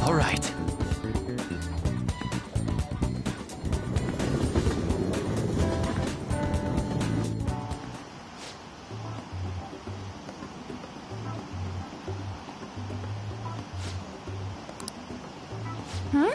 All right. Hmm?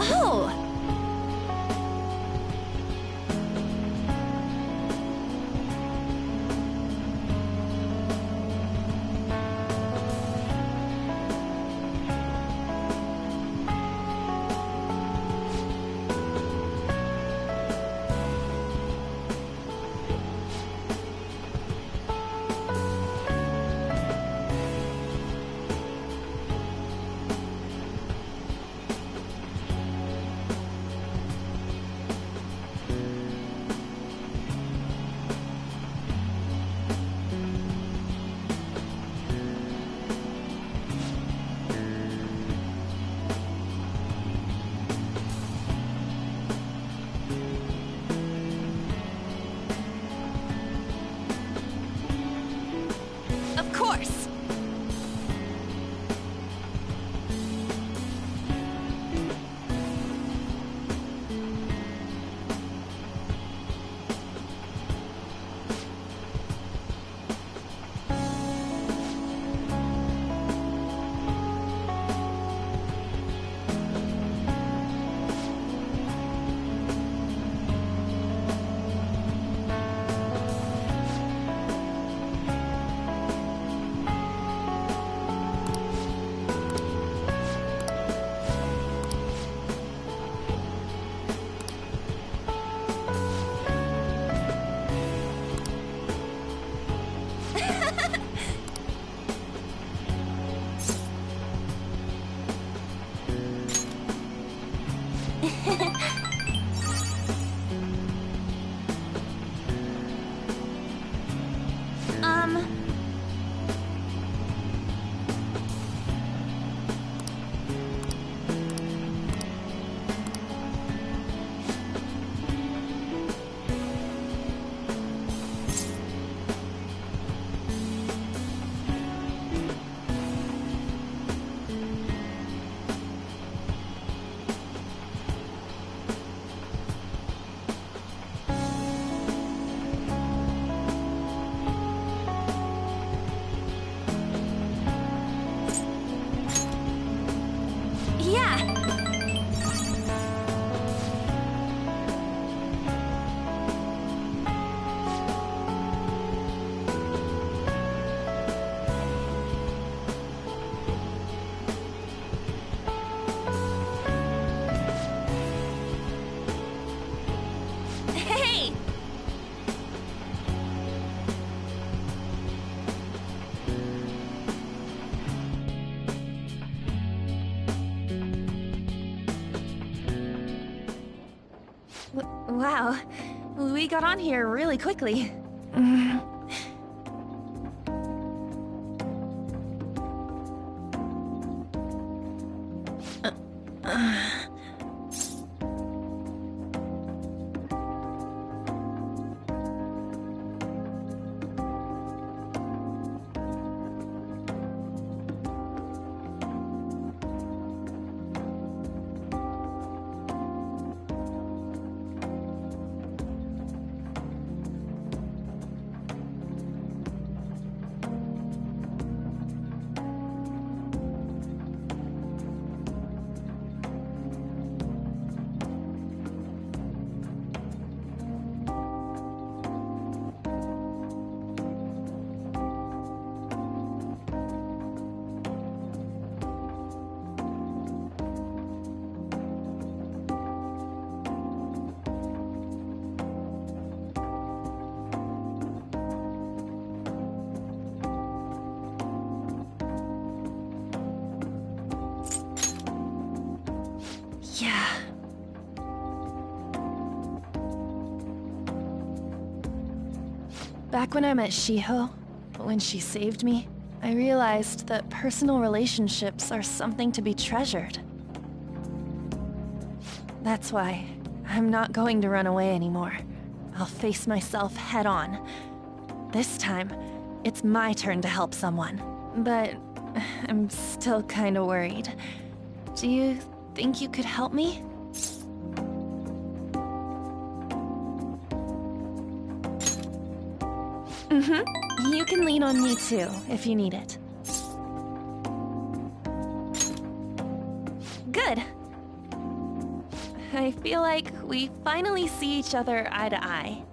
Oh! Of course! Um... Yeah! Hey! Wow, we got on here really quickly. Yeah. Back when I met Shiho, when she saved me, I realized that personal relationships are something to be treasured. That's why I'm not going to run away anymore. I'll face myself head on. This time, it's my turn to help someone. But I'm still kinda worried. Do you think you could help me? You can lean on me too, if you need it. Good. I feel like we finally see each other eye to eye.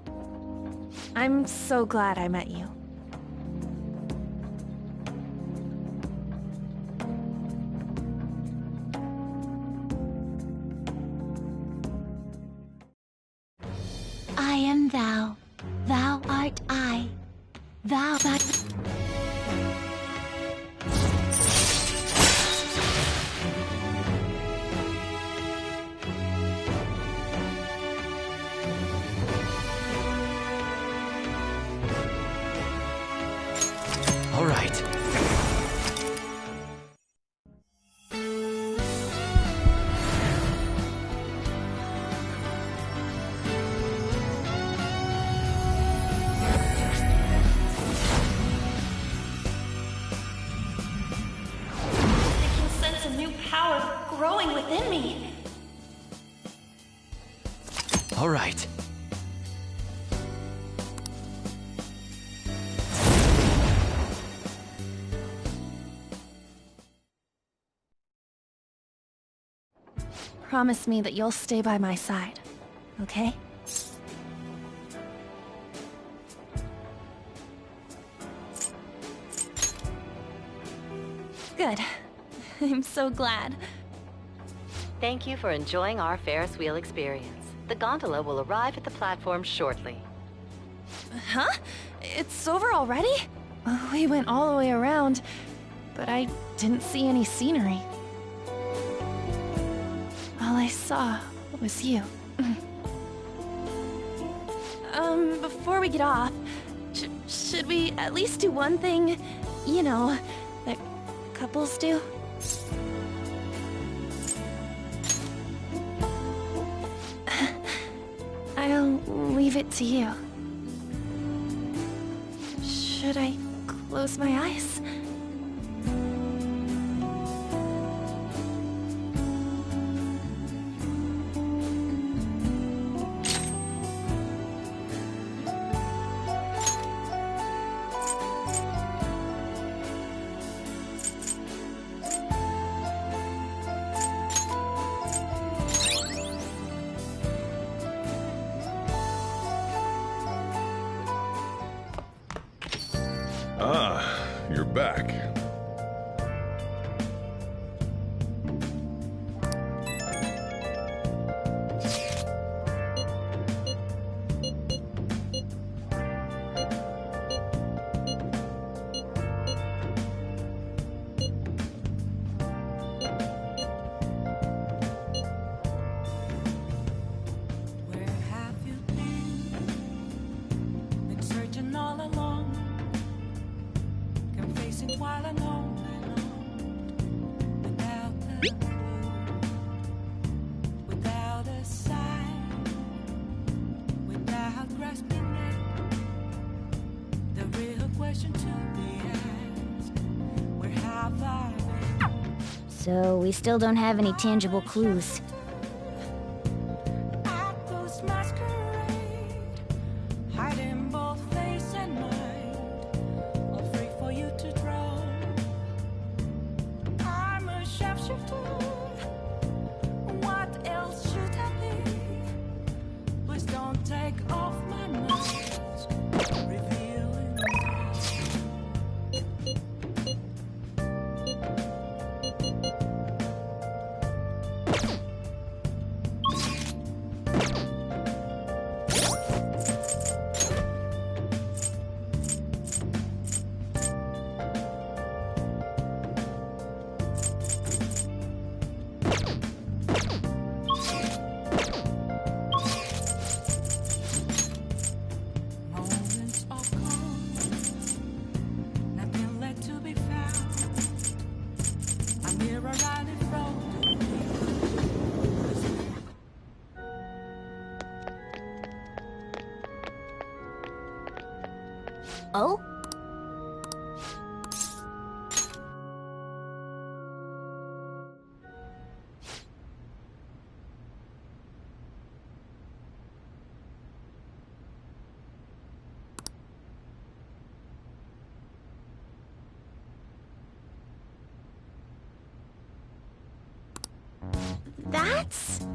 I'm so glad I met you. I am thou, thou art I, thou that... All right. Power growing within me. All right. Promise me that you'll stay by my side, okay? Good. I'm so glad. Thank you for enjoying our Ferris wheel experience. The gondola will arrive at the platform shortly. Huh? It's over already? We went all the way around, but I didn't see any scenery. All I saw was you. Before we get off, should we at least do one thing, you know, that couples do? I'll leave it to you. Should I close my eyes? Ah, you're back. So, we still don't have any tangible clues. Oh? That's...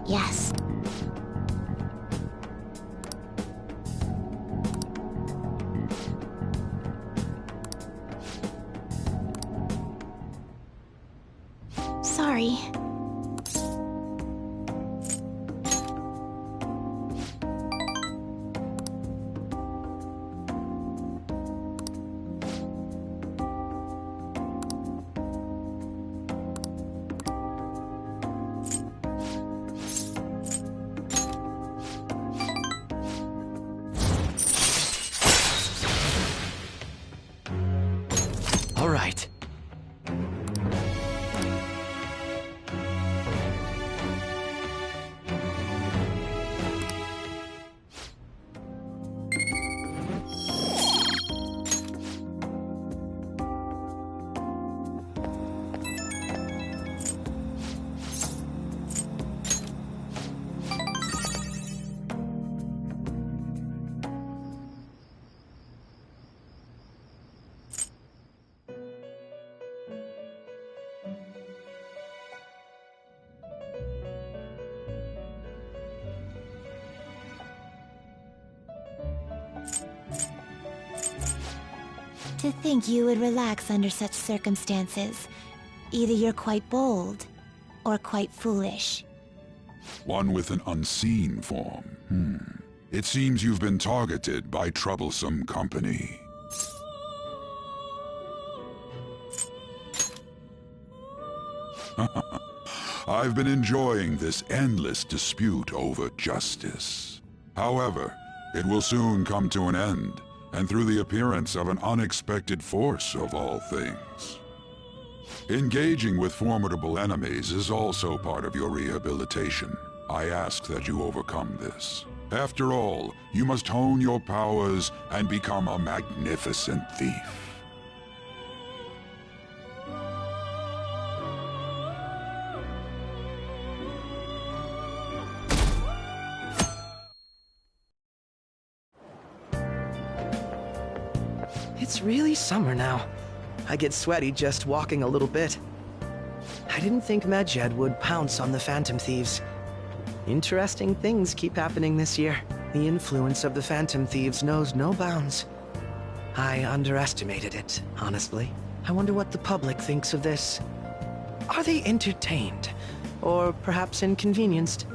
Yes. Sorry. All right. To think you would relax under such circumstances. Either you're quite bold, or quite foolish. One with an unseen form. It seems you've been targeted by troublesome company. I've been enjoying this endless dispute over justice. However, it will soon come to an end, and through the appearance of an unexpected force of all things. Engaging with formidable enemies is also part of your rehabilitation. I ask that you overcome this. After all, you must hone your powers and become a magnificent thief. It's really summer now. I get sweaty just walking a little bit. I didn't think Medjed would pounce on the Phantom Thieves. Interesting things keep happening this year. The influence of the Phantom Thieves knows no bounds. I underestimated it, honestly. I wonder what the public thinks of this. Are they entertained? Or perhaps inconvenienced?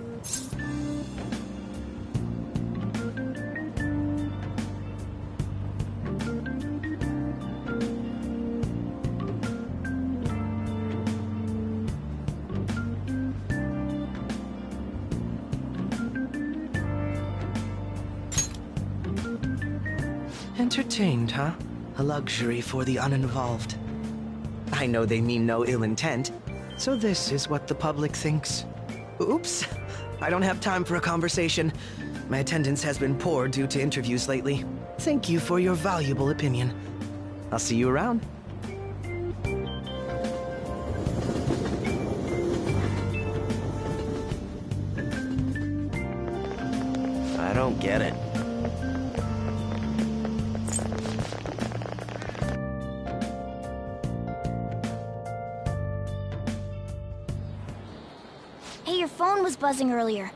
Entertained, huh? A luxury for the uninvolved. I know they mean no ill intent, so this is what the public thinks. Oops, I don't have time for a conversation. My attendance has been poor due to interviews lately. Thank you for your valuable opinion. I'll see you around. I don't get it. Hey, your phone was buzzing earlier.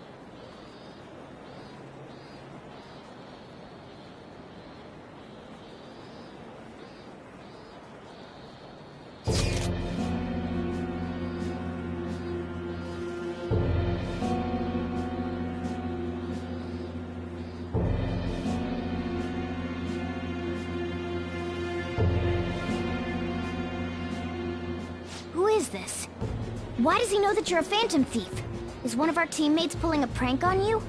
is this? Why does he know that you're a Phantom Thief? Is one of our teammates pulling a prank on you?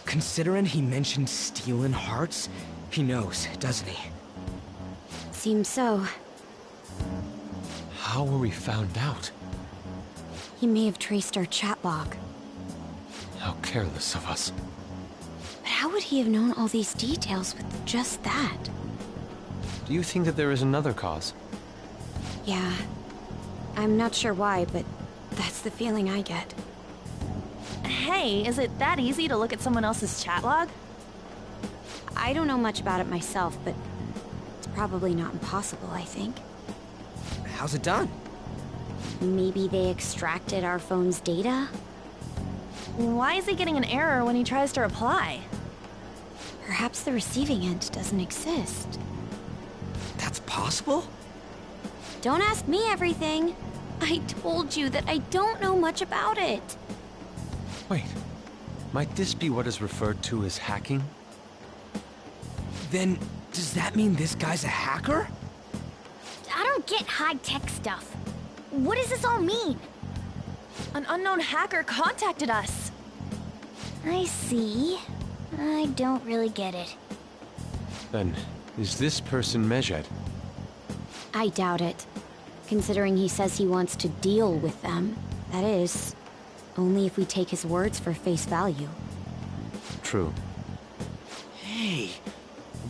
Considering he mentioned stealing hearts, he knows, doesn't he? Seems so. How were we found out? He may have traced our chat log. How careless of us. But how would he have known all these details with just that? Do you think that there is another cause? Yeah. I'm not sure why, but that's the feeling I get. Hey, is it that easy to look at someone else's chat log? I don't know much about it myself, but it's probably not impossible, I think. How's it done? Maybe they extracted our phone's data? Why is he getting an error when he tries to reply? Perhaps the receiving end doesn't exist. That's possible? Don't ask me everything. I told you that I don't know much about it. Wait, might this be what is referred to as hacking? Then, does that mean this guy's a hacker? I don't get high-tech stuff. What does this all mean? An unknown hacker contacted us. I see. I don't really get it. Then, is this person Medjed? I doubt it. Considering he says he wants to deal with them. That is, only if we take his words for face value. True. Hey,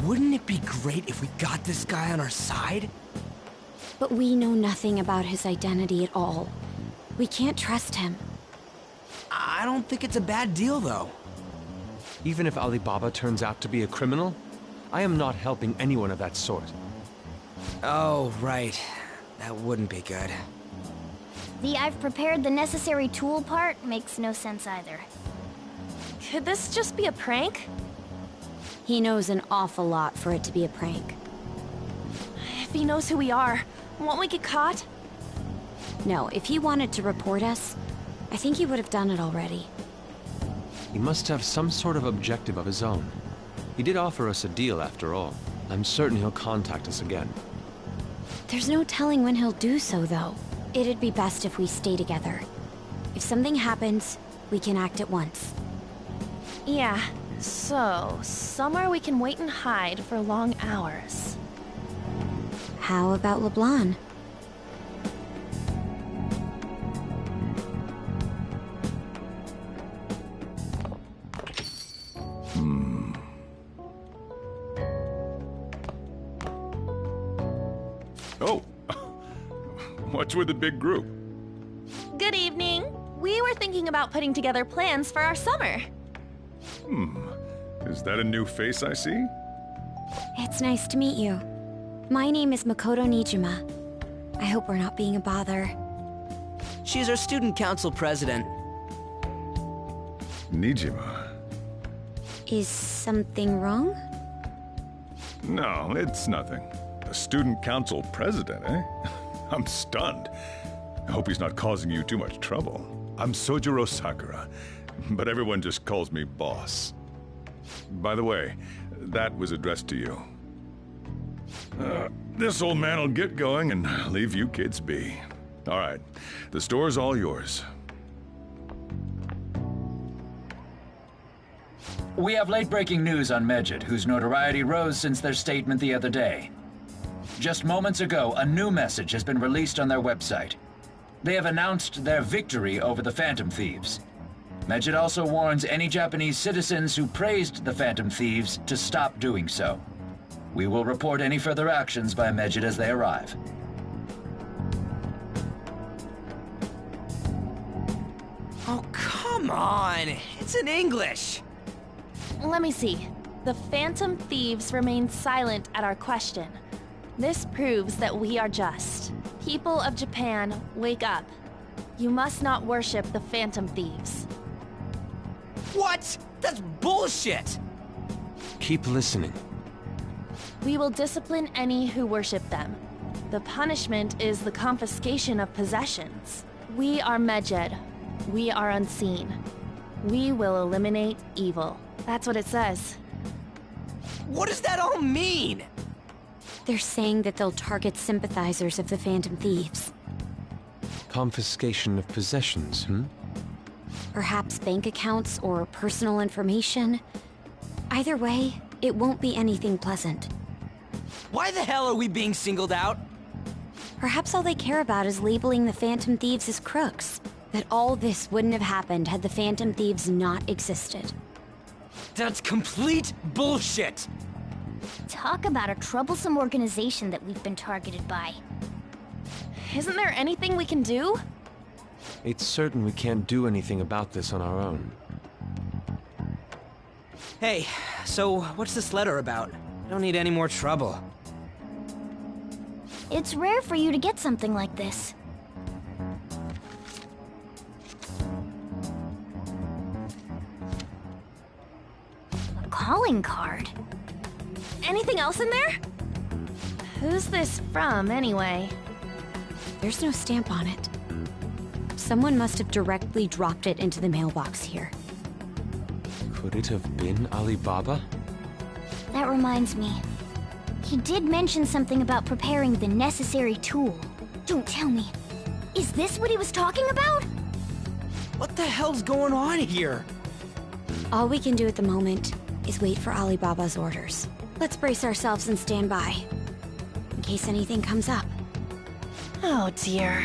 wouldn't it be great if we got this guy on our side? But we know nothing about his identity at all. We can't trust him. I don't think it's a bad deal, though. Even if Alibaba turns out to be a criminal, I am not helping anyone of that sort. Oh, right. That wouldn't be good. The "I've prepared the necessary tool" part makes no sense either. Could this just be a prank? He knows an awful lot for it to be a prank. If he knows who we are, won't we get caught? No, if he wanted to report us, I think he would have done it already. He must have some sort of objective of his own. He did offer us a deal after all. I'm certain he'll contact us again. There's no telling when he'll do so, though. It'd be best if we stay together. If something happens, we can act at once. Yeah, so somewhere we can wait and hide for long hours. How about LeBlanc? Oh, what's with the big group? Good evening. We were thinking about putting together plans for our summer. Is that a new face I see? It's nice to meet you. My name is Makoto Nijima. I hope we're not being a bother. She's our student council president. Nijima. Is something wrong? No, it's nothing. A student council president, eh? I'm stunned. I hope he's not causing you too much trouble. I'm Sojiro Sakura, but everyone just calls me boss. By the way, that was addressed to you. This old man will get going and leave you kids be. All right, the store's all yours. We have late-breaking news on Medjed, whose notoriety rose since their statement the other day. Just moments ago, a new message has been released on their website. They have announced their victory over the Phantom Thieves. Medjed also warns any Japanese citizens who praised the Phantom Thieves to stop doing so. We will report any further actions by Medjed as they arrive. Oh, come on! It's in English! Let me see. The Phantom Thieves remain silent at our question. This proves that we are just. People of Japan, wake up. You must not worship the Phantom Thieves. What? That's bullshit! Keep listening. We will discipline any who worship them. The punishment is the confiscation of possessions. We are Medjed. We are unseen. We will eliminate evil. That's what it says. What does that all mean? They're saying that they'll target sympathizers of the Phantom Thieves. Confiscation of possessions, Perhaps bank accounts or personal information. Either way, it won't be anything pleasant. Why the hell are we being singled out? Perhaps all they care about is labeling the Phantom Thieves as crooks. That all this wouldn't have happened had the Phantom Thieves not existed. That's complete bullshit! Talk about a troublesome organization that we've been targeted by. Isn't there anything we can do? It's certain we can't do anything about this on our own. Hey, so what's this letter about? I don't need any more trouble. It's rare for you to get something like this. A calling card? Anything else in there? Who's this from, anyway? There's no stamp on it. Someone must have directly dropped it into the mailbox here. Could it have been Alibaba? That reminds me. He did mention something about preparing the necessary tool. Don't tell me. Is this what he was talking about? What the hell's going on here? All we can do at the moment is wait for Alibaba's orders. Let's brace ourselves and stand by, in case anything comes up. Oh dear.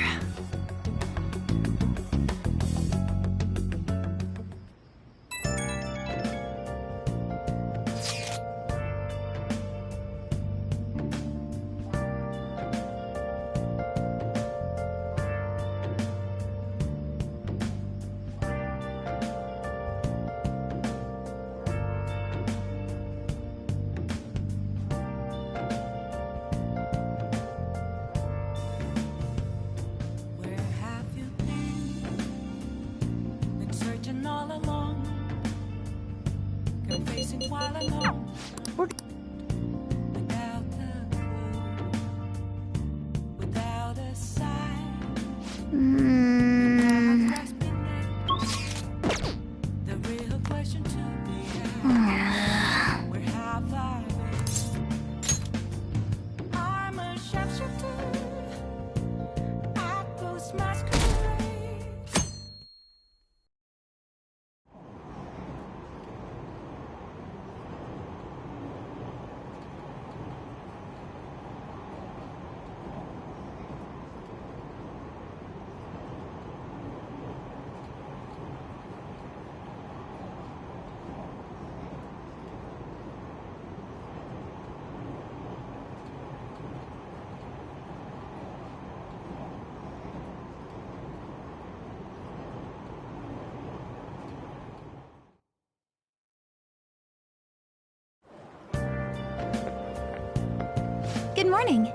Good morning.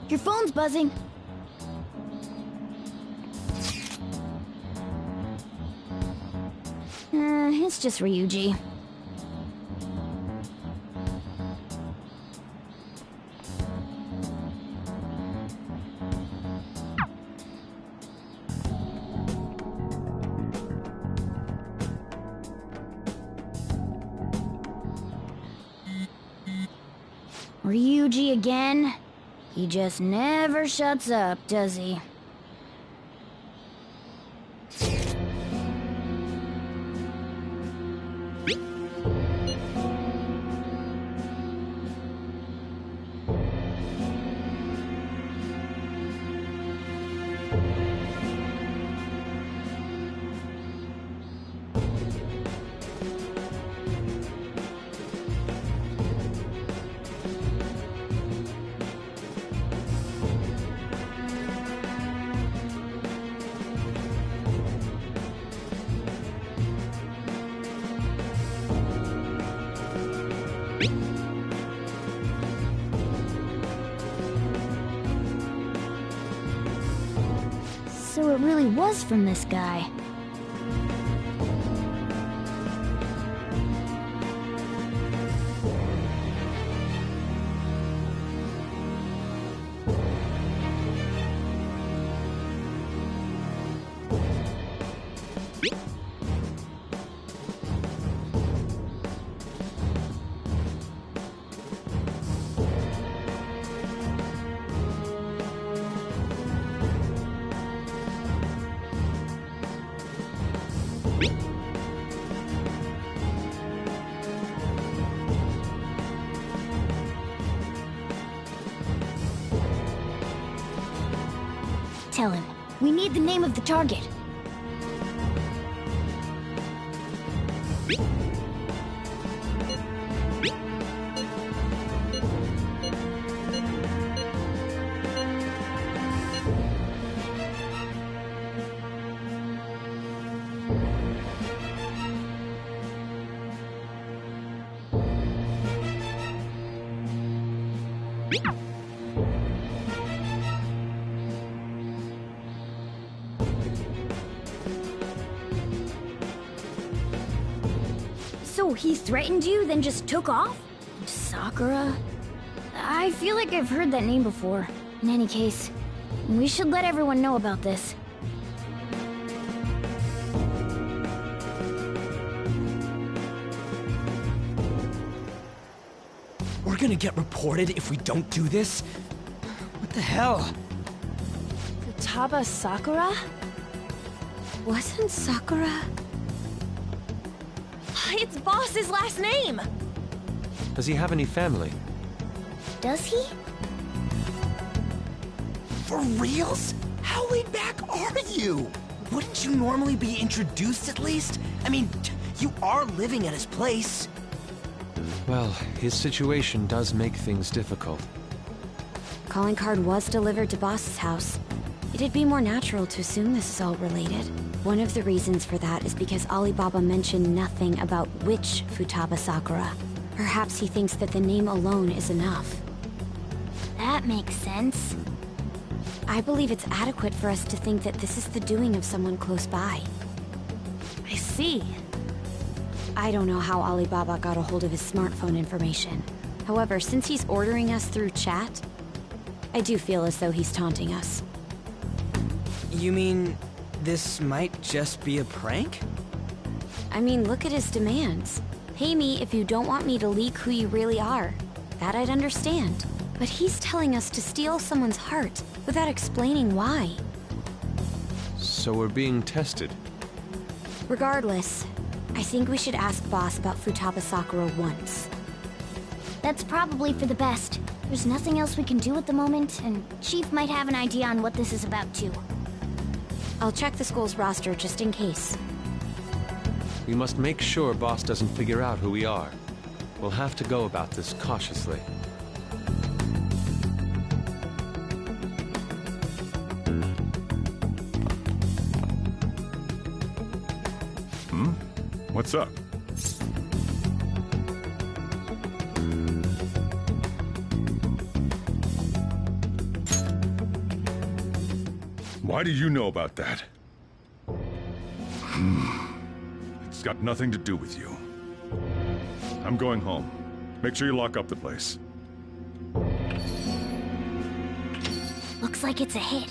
Your phone's buzzing. It's just Ryuji. Ryuji again? He just never shuts up, does he? So it really was from this guy. Tell him. We need the name of the target. So he threatened you, then just took off? Sakura? I feel like I've heard that name before. In any case, we should let everyone know about this. We're gonna get reported if we don't do this? What the hell? Futaba Sakura? Wasn't Sakura? It's Boss's last name! Does he have any family? Does he? For reals? How laid back are you? Wouldn't you normally be introduced at least? I mean, you are living at his place. Well, his situation does make things difficult. Calling card was delivered to Boss's house. It'd be more natural to assume this is all related. One of the reasons for that is because Alibaba mentioned nothing about which Futaba Sakura. Perhaps he thinks that the name alone is enough. That makes sense. I believe it's adequate for us to think that this is the doing of someone close by. I see. I don't know how Alibaba got a hold of his smartphone information. However, since he's ordering us through chat, I do feel as though he's taunting us. You mean this might just be a prank? I mean, look at his demands. Pay me if you don't want me to leak who you really are. That I'd understand. But he's telling us to steal someone's heart without explaining why. So we're being tested. Regardless, I think we should ask Boss about Futaba Sakura once. That's probably for the best. There's nothing else we can do at the moment, and Chief might have an idea on what this is about too. I'll check the school's roster just in case. We must make sure Boss doesn't figure out who we are. We'll have to go about this cautiously. What's up? Why do you know about that? It's got nothing to do with you. I'm going home. Make sure you lock up the place. Looks like it's a hit.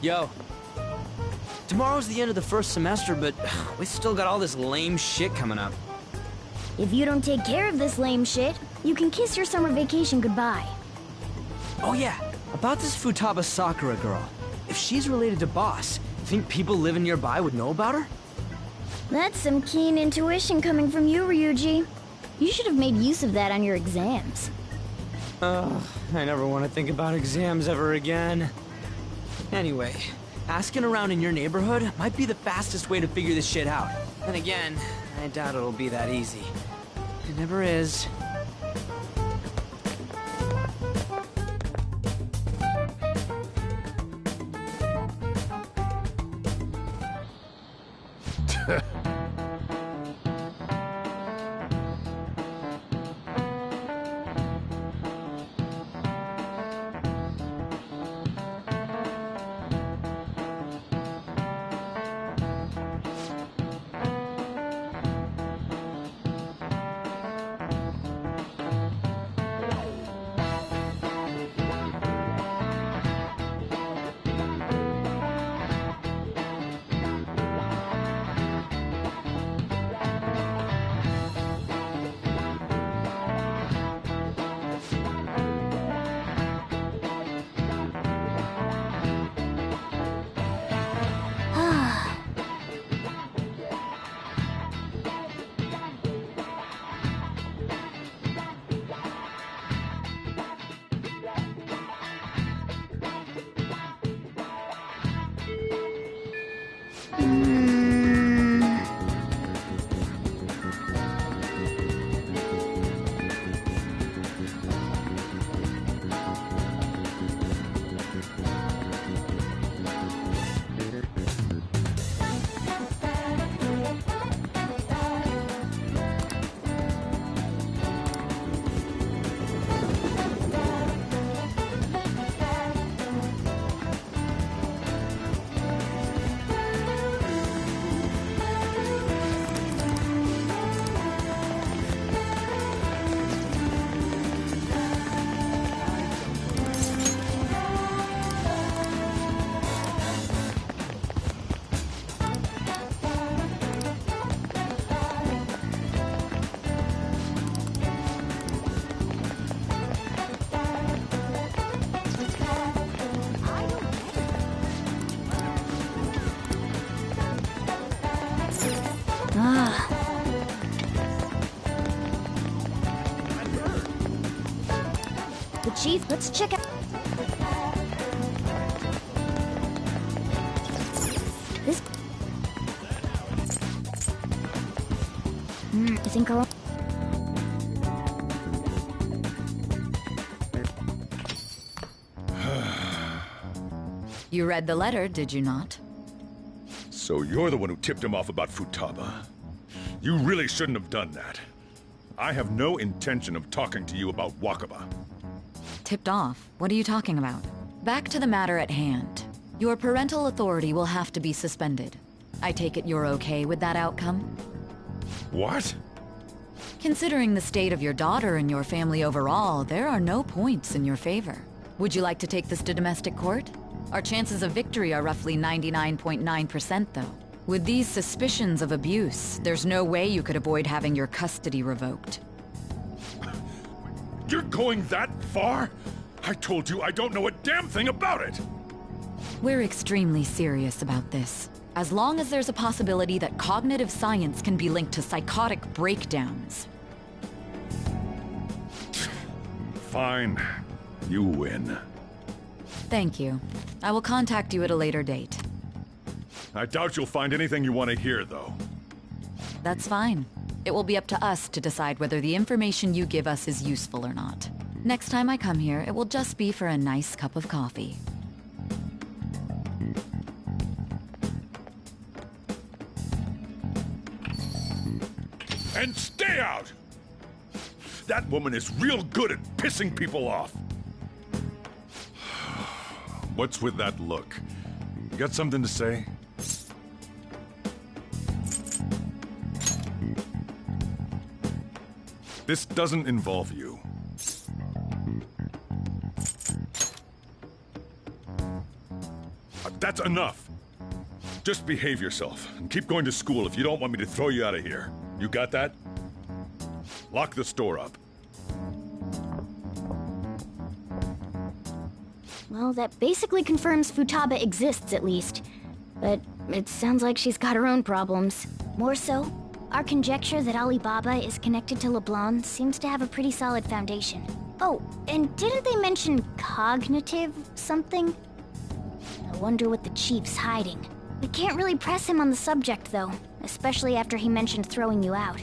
Yo. Tomorrow's the end of the first semester, but we still got all this lame shit coming up. If you don't take care of this lame shit, you can kiss your summer vacation goodbye. Oh yeah, about this Futaba Sakura girl. If she's related to Boss, think people living nearby would know about her? That's some keen intuition coming from you, Ryuji. You should have made use of that on your exams. Ugh, I never want to think about exams ever again. Anyway, asking around in your neighborhood might be the fastest way to figure this shit out. Then again, I doubt it'll be that easy. It never is. The chief, let's check out... think her... You read the letter, did you not? So you're the one who tipped him off about Futaba. You really shouldn't have done that. I have no intention of talking to you about Wakaba. Tipped off? What are you talking about? Back to the matter at hand. Your parental authority will have to be suspended. I take it you're okay with that outcome? What? Considering the state of your daughter and your family overall, there are no points in your favor. Would you like to take this to domestic court? Our chances of victory are roughly 99.9%, though. With these suspicions of abuse, there's no way you could avoid having your custody revoked. You're going that far? I told you I don't know a damn thing about it! We're extremely serious about this. As long as there's a possibility that cognitive science can be linked to psychotic breakdowns. Fine. You win. Thank you. I will contact you at a later date. I doubt you'll find anything you want to hear, though. That's fine. It will be up to us to decide whether the information you give us is useful or not. Next time I come here, it will just be for a nice cup of coffee. And stay out! That woman is real good at pissing people off. What's with that look? You got something to say? This doesn't involve you. That's enough. Just behave yourself and keep going to school if you don't want me to throw you out of here. You got that? Lock the store up. Well, that basically confirms Futaba exists, at least. But it sounds like she's got her own problems. More so, our conjecture that Alibaba is connected to LeBlanc seems to have a pretty solid foundation. Oh, and didn't they mention cognitive something? I wonder what the Chief's hiding. We can't really press him on the subject, though, especially after he mentioned throwing you out.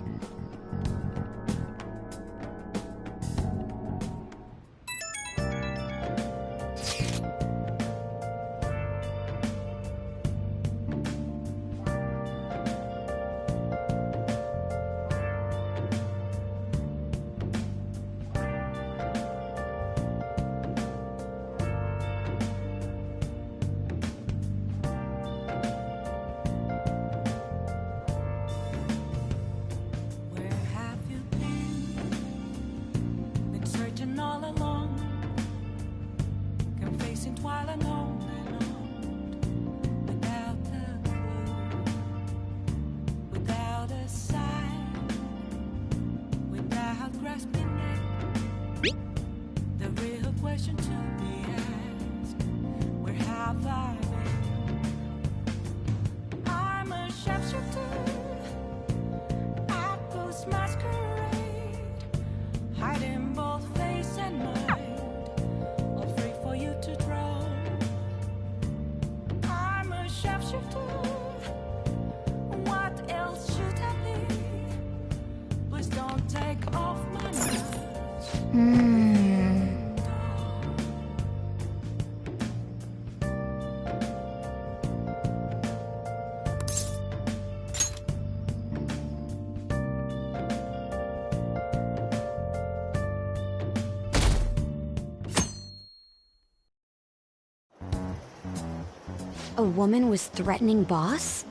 A woman was threatening Boss?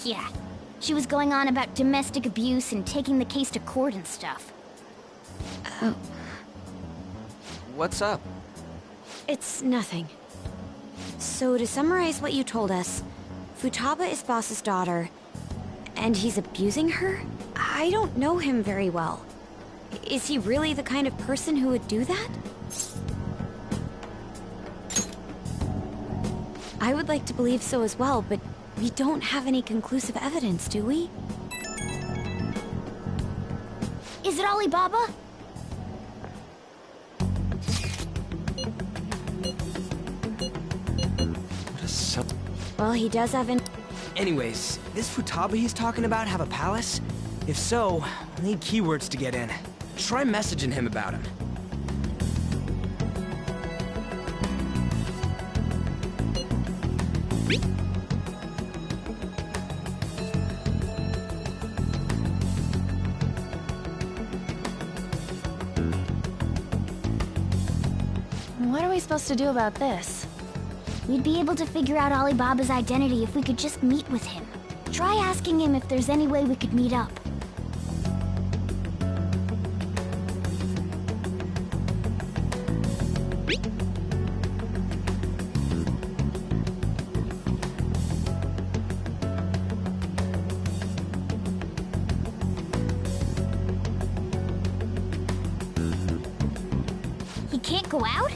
Yeah. She was going on about domestic abuse and taking the case to court and stuff. Oh. What's up? It's nothing. So to summarize what you told us, Futaba is Boss's daughter, and he's abusing her? I don't know him very well. Is he really the kind of person who would do that? I would like to believe so as well, but we don't have any conclusive evidence, do we? Is it Alibaba? What Well, he does have an... Anyways, this Futaba he's talking about have a palace? If so, we'll need keywords to get in. Try messaging him about him. What are we supposed to do about this? We'd be able to figure out Alibaba's identity if we could just meet with him. Try asking him if there's any way we could meet up. He can't go out?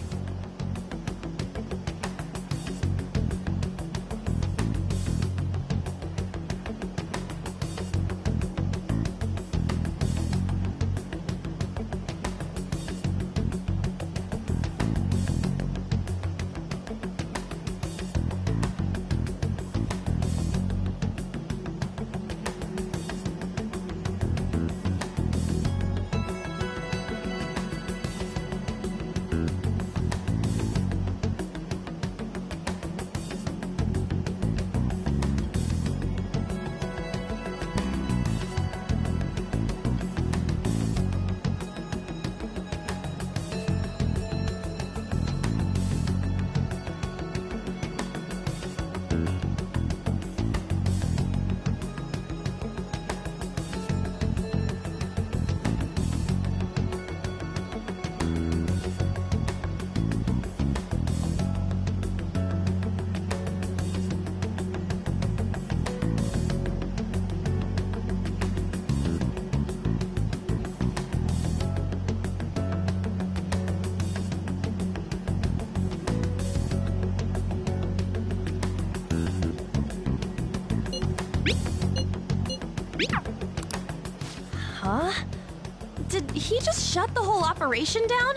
Huh? Did he just shut the whole operation down?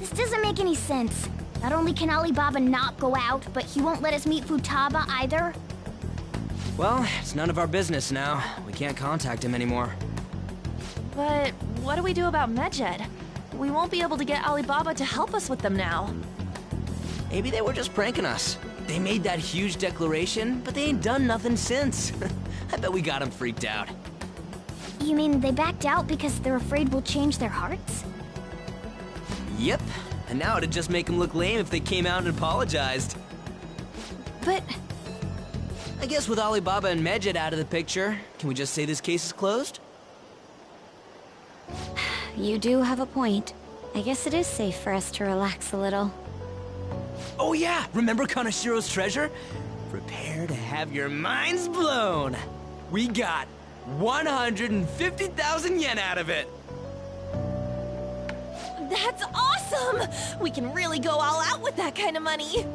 This doesn't make any sense. Not only can Alibaba not go out, but he won't let us meet Futaba either. Well, it's none of our business now. We can't contact him anymore. But what do we do about Medjed? We won't be able to get Alibaba to help us with them now. Maybe they were just pranking us. They made that huge declaration, but they ain't done nothing since. I bet we got them freaked out. You mean they backed out because they're afraid we'll change their hearts? Yep. And now it'd just make them look lame if they came out and apologized. But... I guess with Alibaba and Medjed out of the picture, can we just say this case is closed? You do have a point. I guess it is safe for us to relax a little. Oh yeah! Remember Kanashiro's treasure? Prepare to have your minds blown! We got 150,000 yen out of it! That's awesome! We can really go all out with that kind of money!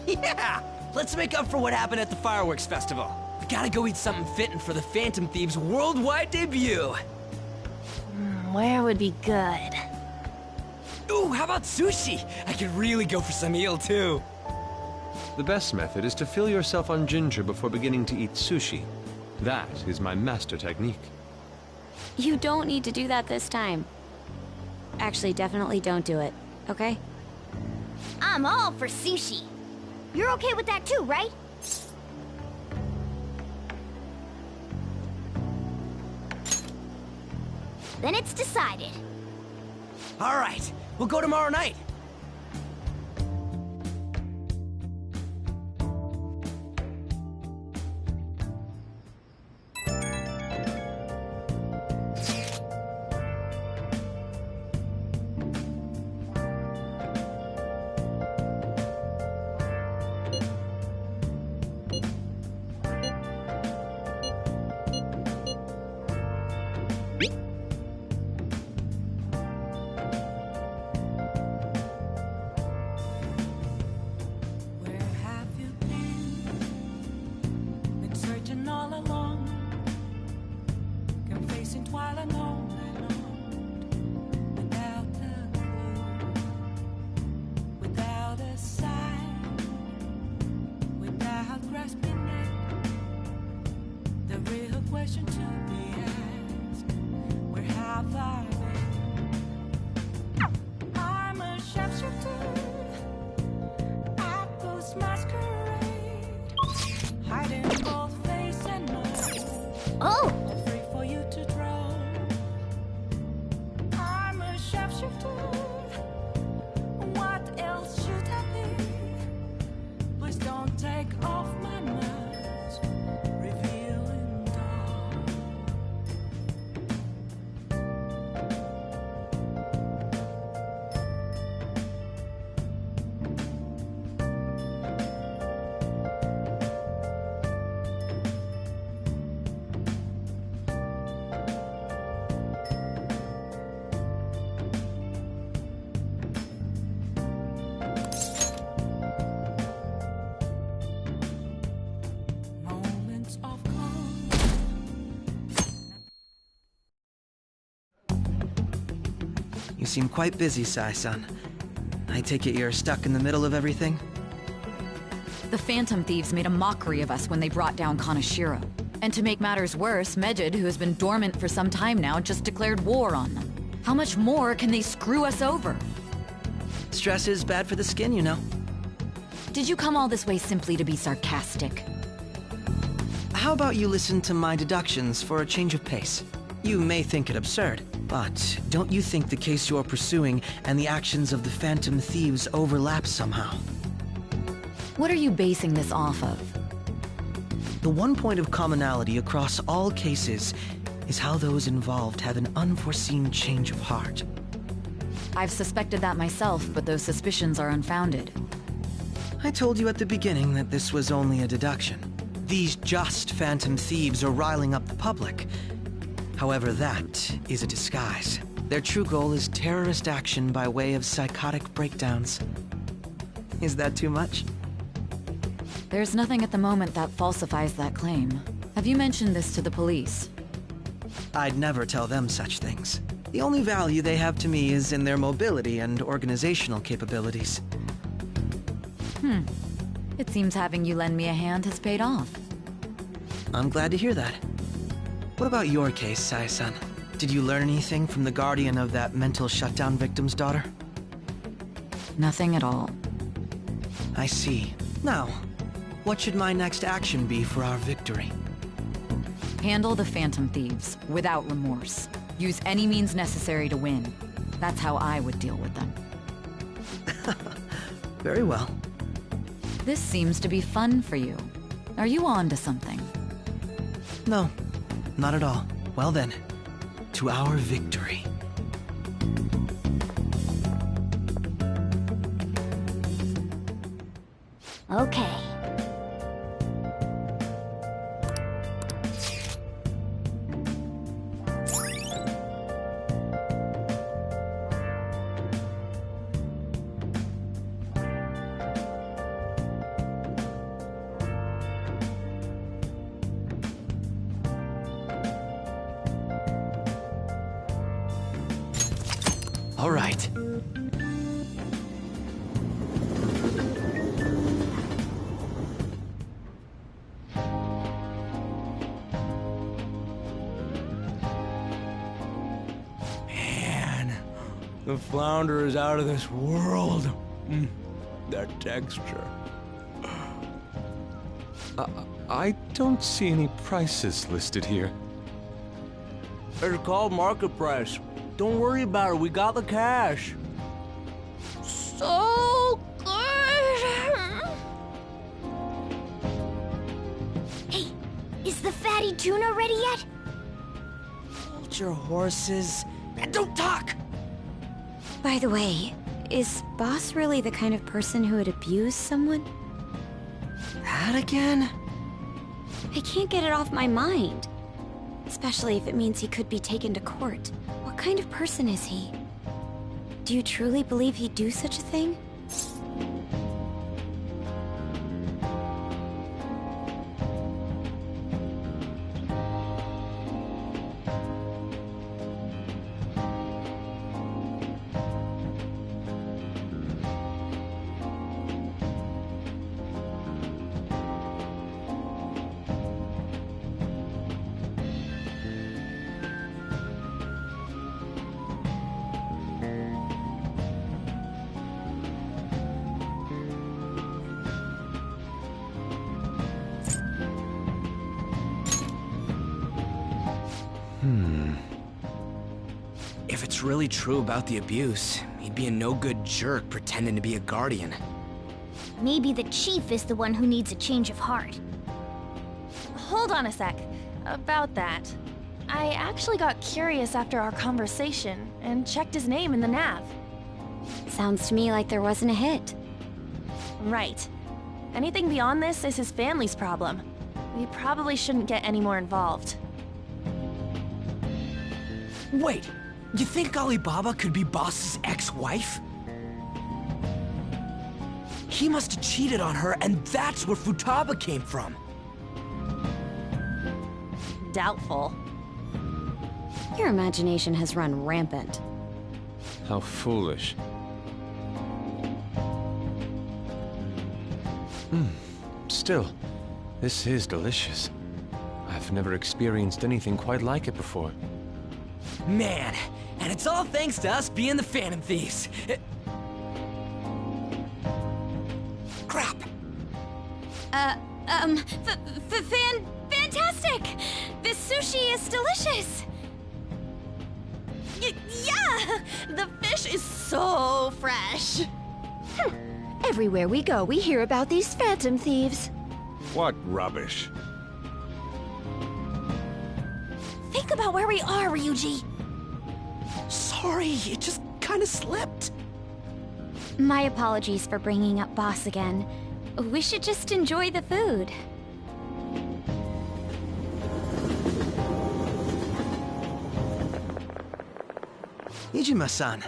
Yeah! Let's make up for what happened at the fireworks festival. We gotta go eat something fitting for the Phantom Thieves' worldwide debut! Where would be good? Ooh, how about sushi? I could really go for some eel, too. The best method is to fill yourself on ginger before beginning to eat sushi. That is my master technique. You don't need to do that this time. Actually, definitely don't do it, okay? I'm all for sushi. You're okay with that too, right? Then it's decided. All right, we'll go tomorrow night. Question have thy way. I'm a sharpshooter at Ghost Masquerade, hiding both face and mind. Oh! Free for you to draw. I'm a sharpshooter. What else should I be? Please don't take off my mask, revealing dark. Moments of calm. You seem quite busy, Sai-san. I take it you're stuck in the middle of everything? The Phantom Thieves made a mockery of us when they brought down Kaneshiro. And to make matters worse, Medjed, who has been dormant for some time now, just declared war on them. How much more can they screw us over? Stress is bad for the skin, you know. Did you come all this way simply to be sarcastic? How about you listen to my deductions for a change of pace? You may think it absurd, but don't you think the case you're pursuing and the actions of the Phantom Thieves overlap somehow? What are you basing this off of? The one point of commonality across all cases is how those involved have an unforeseen change of heart. I've suspected that myself, but those suspicions are unfounded. I told you at the beginning that this was only a deduction. These just Phantom Thieves are riling up the public. However, that is a disguise. Their true goal is terrorist action by way of psychotic breakdowns. Is that too much? There's nothing at the moment that falsifies that claim. Have you mentioned this to the police? I'd never tell them such things. The only value they have to me is in their mobility and organizational capabilities. It seems having you lend me a hand has paid off. I'm glad to hear that. What about your case, Sai-san? Did you learn anything from the guardian of that mental shutdown victim's daughter? Nothing at all. I see. Now, what should my next action be for our victory? Handle the Phantom Thieves, without remorse. Use any means necessary to win. That's how I would deal with them. Very well. This seems to be fun for you. Are you on to something? No, not at all. Well then, to our victory. Okay. All right. Man, the flounder is out of this world. That texture. I don't see any prices listed here. It's called market price. Don't worry about it, we got the cash. So good! Hey, is the fatty tuna ready yet? Hold your horses and don't talk! By the way, is Boss really the kind of person who would abuse someone? That again? I can't get it off my mind. Especially if it means he could be taken to court. What kind of person is he? Do you truly believe he'd do such a thing? If it's really true about the abuse, he'd be a no-good jerk pretending to be a guardian. Maybe the chief is the one who needs a change of heart. Hold on a sec. About that. I actually got curious after our conversation and checked his name in the nav. Sounds to me like there wasn't a hit. Right. Anything beyond this is his family's problem. We probably shouldn't get any more involved. Wait, you think Alibaba could be Boss's ex-wife? He must have cheated on her, and that's where Futaba came from. Doubtful. Your imagination has run rampant. How foolish. Still, this is delicious. I've never experienced anything quite like it before. Man, and it's all thanks to us being the Phantom Thieves. Crap. Fantastic! This sushi is delicious! Yeah! The fish is so fresh! Everywhere we go, we hear about these Phantom Thieves. What rubbish. Think about where we are, Ryuji! Sorry, it just kinda slipped. My apologies for bringing up Boss again. We should just enjoy the food. Nijima-san,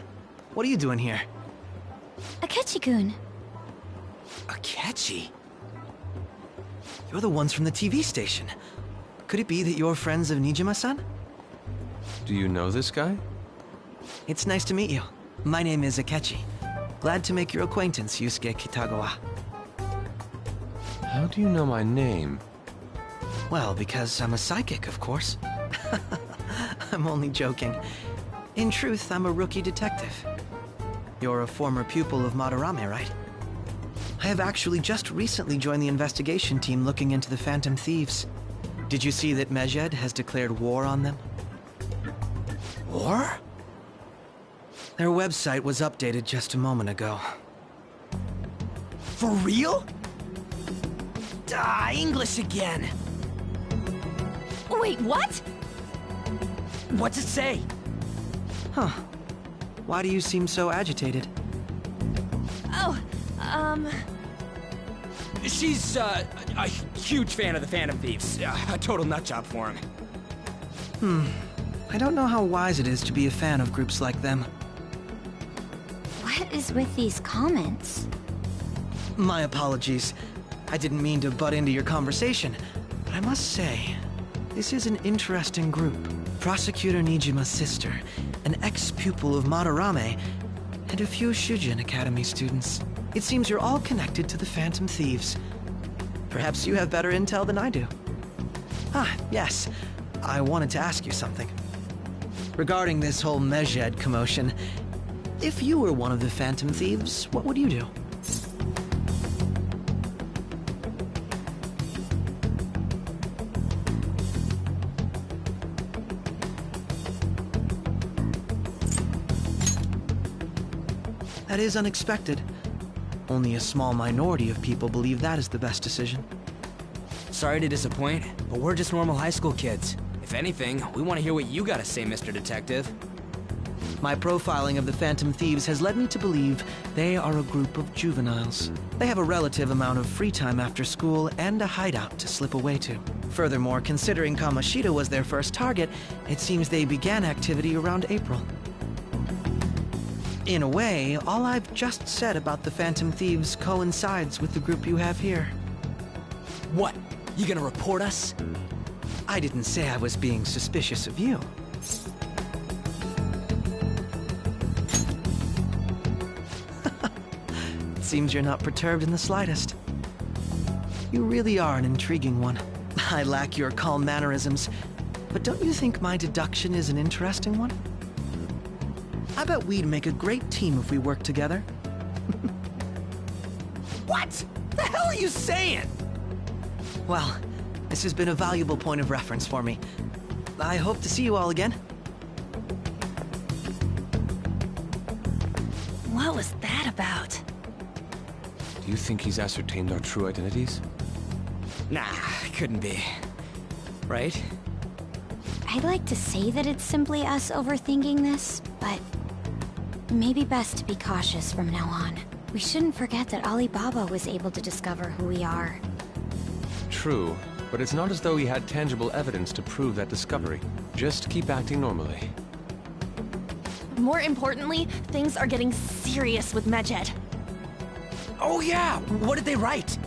what are you doing here? Akechi-kun. Akechi? You're the ones from the TV station. Could it be that you're friends of Nijima-san? Do you know this guy? It's nice to meet you. My name is Akechi. Glad to make your acquaintance, Yusuke Kitagawa. How do you know my name? Well, because I'm a psychic, of course. I'm only joking. In truth, I'm a rookie detective. You're a former pupil of Madarame, right? I have actually just recently joined the investigation team looking into the Phantom Thieves. Did you see that Medjed has declared war on them? War? Their website was updated just a moment ago. For real? English again. Wait, what? What's it say? Huh. Why do you seem so agitated? Oh, She's, a huge fan of the Phantom Thieves. A total nutjob for him. I don't know how wise it is to be a fan of groups like them. What is with these comments? My apologies. I didn't mean to butt into your conversation, but I must say, this is an interesting group. Prosecutor Nijima's sister, an ex-pupil of Madarame, and a few Shujin Academy students. It seems you're all connected to the Phantom Thieves. Perhaps you have better intel than I do. Ah, yes. I wanted to ask you something. Regarding this whole Medjed commotion, if you were one of the Phantom Thieves, what would you do? That is unexpected. Only a small minority of people believe that is the best decision. Sorry to disappoint, but we're just normal high school kids. If anything, we want to hear what you gotta say, Mr. Detective. My profiling of the Phantom Thieves has led me to believe they are a group of juveniles. They have a relative amount of free time after school and a hideout to slip away to. Furthermore, considering Kamoshida was their first target, it seems they began activity around April. In a way, all I've just said about the Phantom Thieves coincides with the group you have here. What? You gonna report us? I didn't say I was being suspicious of you. It seems you're not perturbed in the slightest. You really are an intriguing one. I lack your calm mannerisms, but don't you think my deduction is an interesting one? I bet we'd make a great team if we worked together. What? The hell are you saying? Well, this has been a valuable point of reference for me. I hope to see you all again. What was that about? Do you think he's ascertained our true identities? Nah, couldn't be. Right? I'd like to say that it's simply us overthinking this, but maybe best to be cautious from now on. We shouldn't forget that Alibaba was able to discover who we are. True, but it's not as though he had tangible evidence to prove that discovery. Just keep acting normally. More importantly, things are getting serious with Medjed. Oh yeah! What did they write?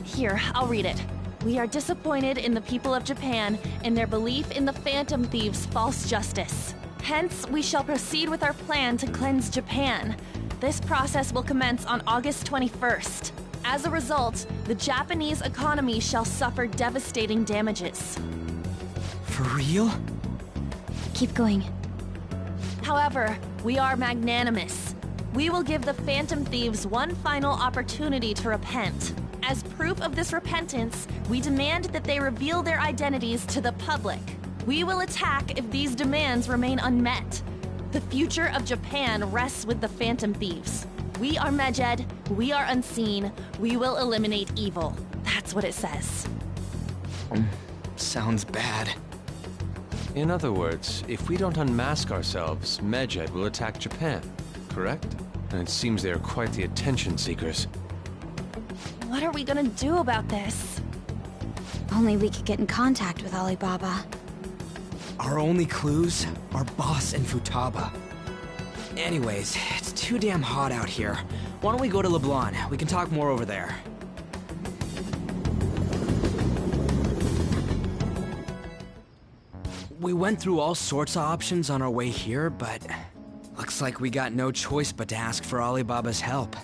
Here, I'll read it. We are disappointed in the people of Japan in their belief in the Phantom Thieves' false justice. Hence, we shall proceed with our plan to cleanse Japan. This process will commence on August 21st. As a result, the Japanese economy shall suffer devastating damages. For real? Keep going. However, we are magnanimous. We will give the Phantom Thieves one final opportunity to repent. As proof of this repentance, we demand that they reveal their identities to the public. We will attack if these demands remain unmet. The future of Japan rests with the Phantom Thieves. We are Medjed, we are unseen, we will eliminate evil. That's what it says. Sounds bad. In other words, if we don't unmask ourselves, Medjed will attack Japan, correct? And it seems they are quite the attention seekers. What are we gonna do about this? Only we could get in contact with Alibaba. Our only clues are Boss and Futaba. Anyways, it's too damn hot out here. Why don't we go to LeBlanc? We can talk more over there. We went through all sorts of options on our way here, but looks like we got no choice but to ask for Alibaba's help.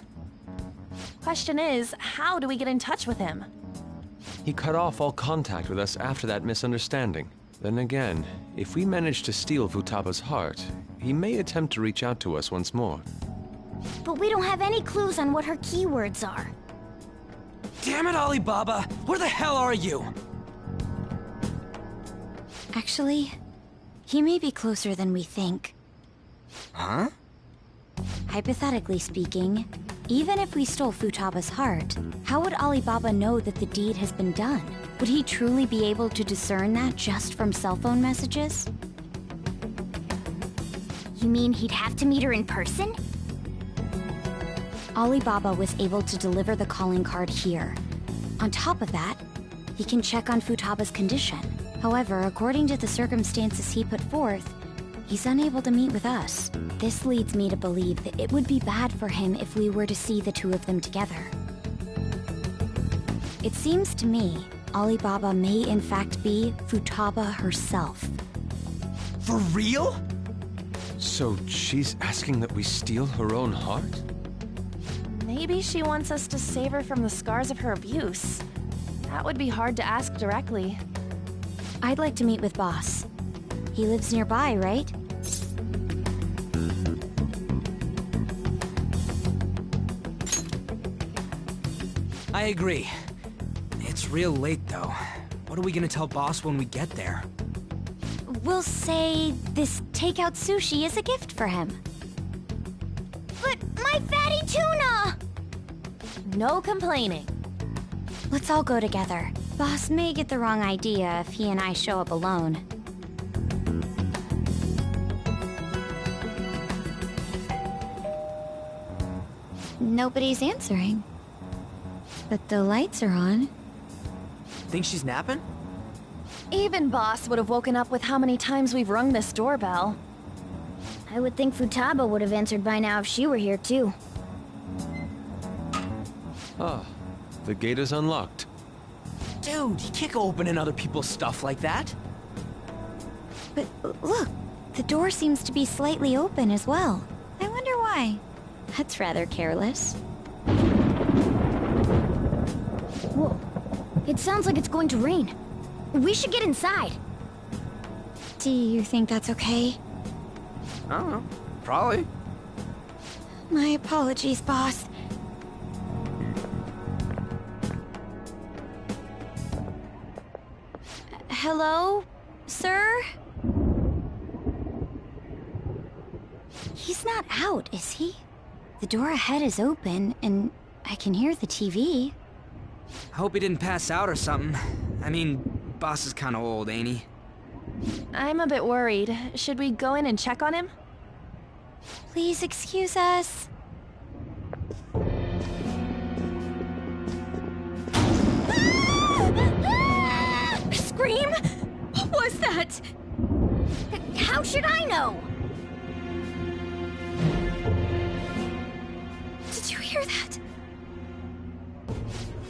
Question is, how do we get in touch with him? He cut off all contact with us after that misunderstanding. Then again, if we manage to steal Futaba's heart, he may attempt to reach out to us once more. But we don't have any clues on what her keywords are. Damn it, Alibaba! Where the hell are you? Actually, he may be closer than we think. Huh? Hypothetically speaking, even if we stole Futaba's heart, how would Alibaba know that the deed has been done? Would he truly be able to discern that just from cell phone messages? You mean he'd have to meet her in person? Alibaba was able to deliver the calling card here. On top of that, he can check on Futaba's condition. However, according to the circumstances he put forth, he's unable to meet with us. This leads me to believe that it would be bad for him if we were to see the two of them together. It seems to me Alibaba may in fact be Futaba herself. For real? So she's asking that we steal her own heart? Maybe she wants us to save her from the scars of her abuse. That would be hard to ask directly. I'd like to meet with Boss. He lives nearby, right? I agree. It's real late, though. What are we gonna tell Boss when we get there? We'll say this takeout sushi is a gift for him. But my fatty tuna! No complaining. Let's all go together. Boss may get the wrong idea if he and I show up alone. Nobody's answering. But the lights are on. Think she's napping? Even Boss would have woken up with how many times we've rung this doorbell. I would think Futaba would have answered by now if she were here too. Ah, the gate is unlocked. Dude, you can't go opening other people's stuff like that. But look, the door seems to be slightly open as well. I wonder why. That's rather careless. Whoa. It sounds like it's going to rain. We should get inside. Do you think that's okay? I don't know. Probably. My apologies, boss. Hello? sir? He's not out, is he? The door ahead is open, and I can hear the TV. I hope he didn't pass out or something. I mean, boss is kinda old, ain't he? I'm a bit worried. Should we go in and check on him? Please excuse us. Scream? What was that? How should I know? Did you hear that?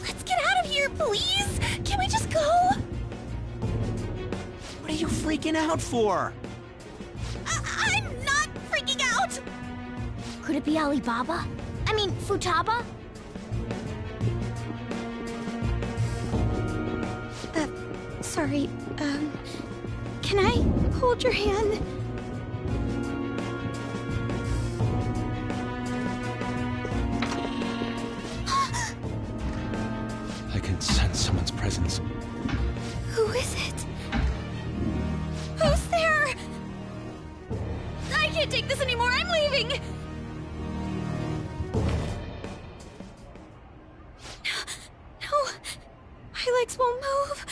Let's get out of here, please! Can we just go? What are you freaking out for? I'm not freaking out! Could it be Alibaba? I mean, Futaba? Sorry, can I hold your hand? I can sense someone's presence. Who is it? Who's there? I can't take this anymore, I'm leaving! No, my legs won't move.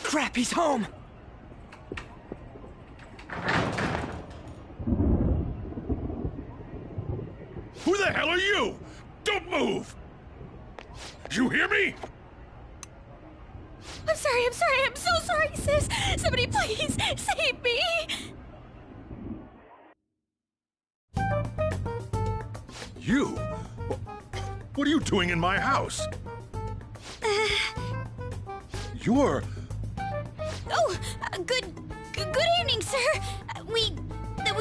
Crap, he's home! Who the hell are you? Don't move! You hear me? I'm sorry, I'm so sorry, sis! Somebody please save me! You? What are you doing in my house? You're... Oh, good evening, sir. We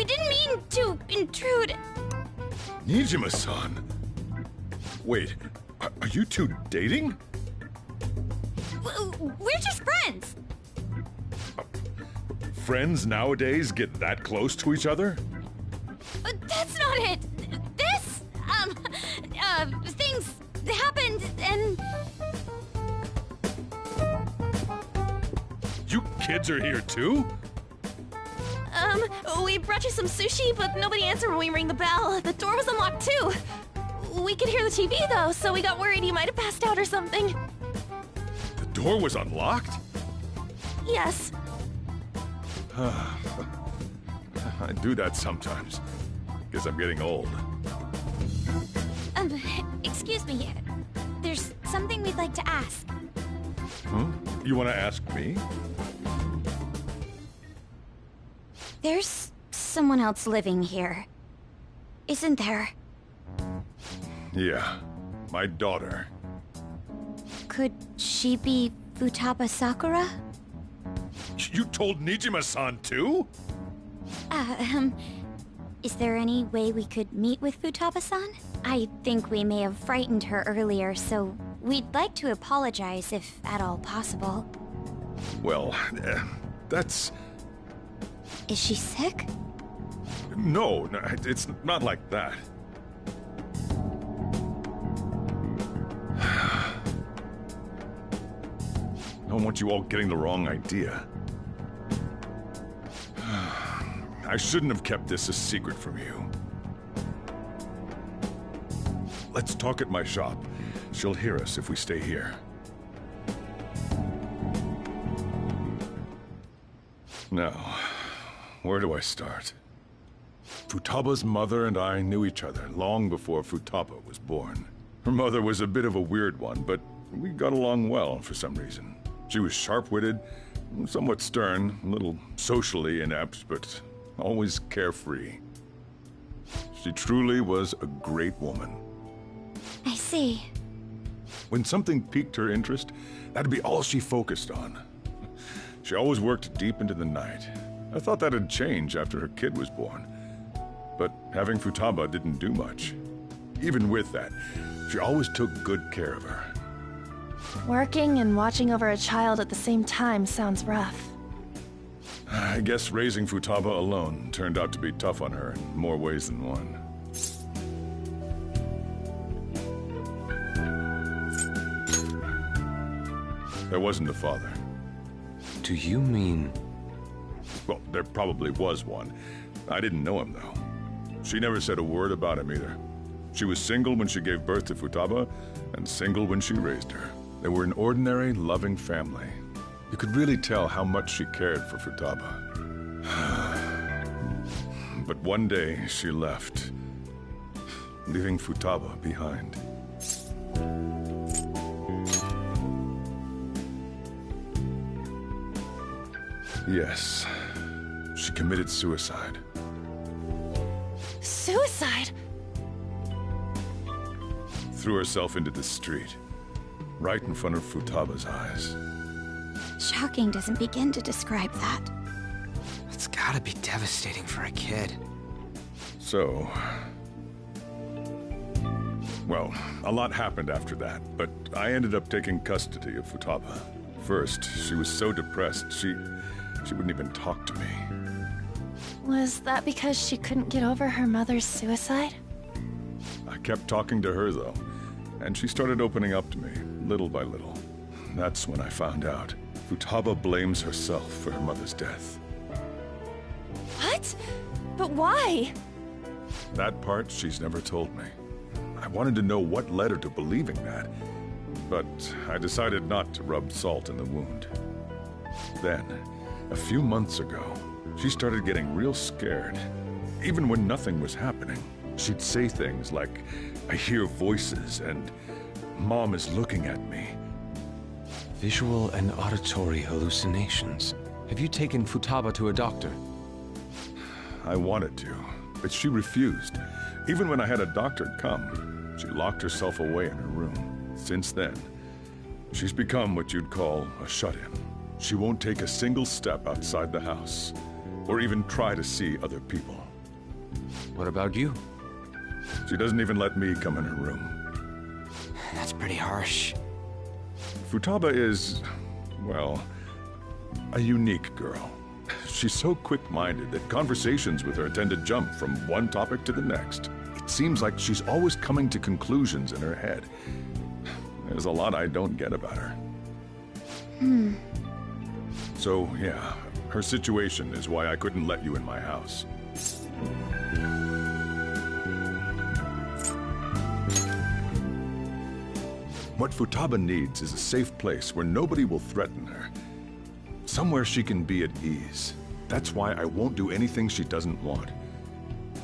didn't mean to intrude. Nijima-san. Wait, are you two dating? We're just friends. Friends nowadays get that close to each other? That's not it. This, things happened and... You kids are here too? We brought you some sushi, but nobody answered when we rang the bell. The door was unlocked too. We could hear the TV though, so we got worried you might have passed out or something. The door was unlocked? Yes. I do that sometimes. Guess I'm getting old. Excuse me. There's something we'd like to ask. Huh? You want to ask me? There's someone else living here, isn't there? Yeah, my daughter. Could she be Futaba Sakura? You told Nijima-san too? Is there any way we could meet with Futaba-san? I think we may have frightened her earlier, so we'd like to apologize if at all possible. Well, that's... Is she sick? No, it's not like that. I don't want you all getting the wrong idea. I shouldn't have kept this a secret from you. Let's talk at my shop. She'll hear us if we stay here. Now, where do I start? Futaba's mother and I knew each other long before Futaba was born. Her mother was a bit of a weird one, but we got along well for some reason. She was sharp-witted, somewhat stern, a little socially inept, but always carefree. She truly was a great woman. I see. When something piqued her interest, that'd be all she focused on. She always worked deep into the night. I thought that'd change after her kid was born. but having Futaba didn't do much. Even with that, she always took good care of her. Working and watching over a child at the same time sounds rough. I guess raising Futaba alone turned out to be tough on her in more ways than one. There wasn't a father. Do you mean... Well, there probably was one. I didn't know him, though. She never said a word about him either. She was single when she gave birth to Futaba, and single when she raised her. They were an ordinary, loving family. You could really tell how much she cared for Futaba. But one day, she left, leaving Futaba behind. Yes, she committed suicide. Suicide? Threw herself into the street, right in front of Futaba's eyes. Shocking doesn't begin to describe that. It's gotta be devastating for a kid. So... Well, a lot happened after that, but I ended up taking custody of Futaba. First, she was so depressed, she wouldn't even talk to me. Was that because she couldn't get over her mother's suicide? I kept talking to her, though, and she started opening up to me, little by little. That's when I found out. Futaba blames herself for her mother's death. What? But why? That part she's never told me. I wanted to know what led her to believing that, but I decided not to rub salt in the wound. Then, a few months ago, she started getting real scared. Even when nothing was happening, she'd say things like, "I hear voices," and "Mom is looking at me." Visual and auditory hallucinations. Have you taken Futaba to a doctor? I wanted to, but she refused. Even when I had a doctor come, she locked herself away in her room. Since then, she's become what you'd call a shut-in. She won't take a single step outside the house, or even try to see other people. What about you? She doesn't even let me come in her room. That's pretty harsh. Futaba is, well, a unique girl. She's so quick-minded that conversations with her tend to jump from one topic to the next. It seems like she's always coming to conclusions in her head. There's a lot I don't get about her. So, yeah, her situation is why I couldn't let you in my house. What Futaba needs is a safe place where nobody will threaten her. Somewhere she can be at ease. That's why I won't do anything she doesn't want.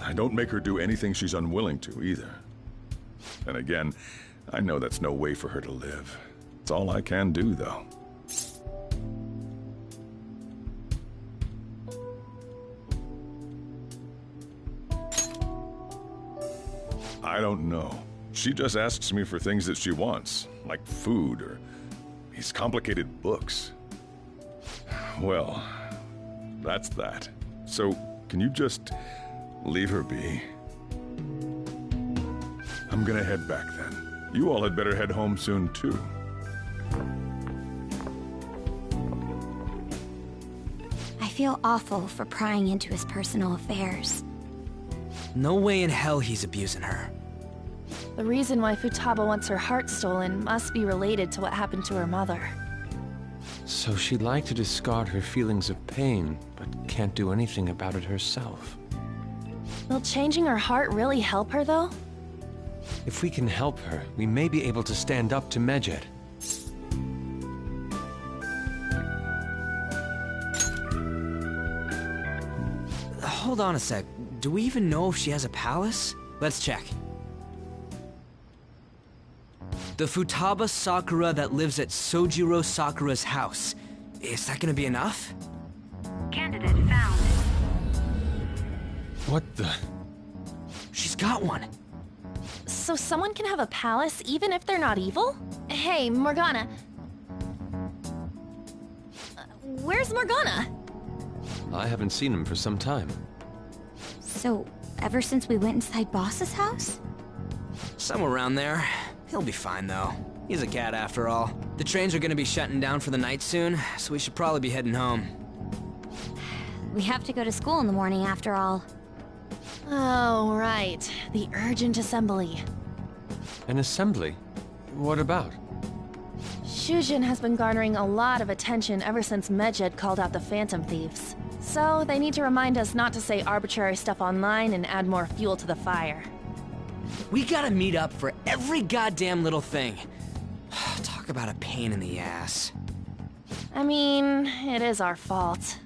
I don't make her do anything she's unwilling to, either. And again, I know that's no way for her to live. It's all I can do, though. I don't know. She just asks me for things that she wants, like food or these complicated books. Well, that's that. So, can you just leave her be? I'm gonna head back then. You all had better head home soon, too. I feel awful for prying into his personal affairs. No way in hell he's abusing her. The reason why Futaba wants her heart stolen must be related to what happened to her mother. So she'd like to discard her feelings of pain, but can't do anything about it herself. Will changing her heart really help her, though? If we can help her, we may be able to stand up to Medjed. Hold on a sec. Do we even know if she has a palace? Let's check. The Futaba Sakura that lives at Sojiro Sakura's house. Is that gonna be enough? Candidate found. What the? She's got one. So someone can have a palace even if they're not evil? Hey, Morgana. Where's Morgana? I haven't seen him for some time. So, ever since we went inside Boss's house? Somewhere around there. He'll be fine, though. He's a cat after all. The trains are gonna be shutting down for the night soon, so we should probably be heading home. We have to go to school in the morning after all. Oh, right. The urgent assembly. An assembly? What about? Shujin has been garnering a lot of attention ever since Medjed called out the Phantom Thieves. So, they need to remind us not to say arbitrary stuff online and add more fuel to the fire. We gotta meet up for every goddamn little thing. Talk about a pain in the ass. I mean, it is our fault.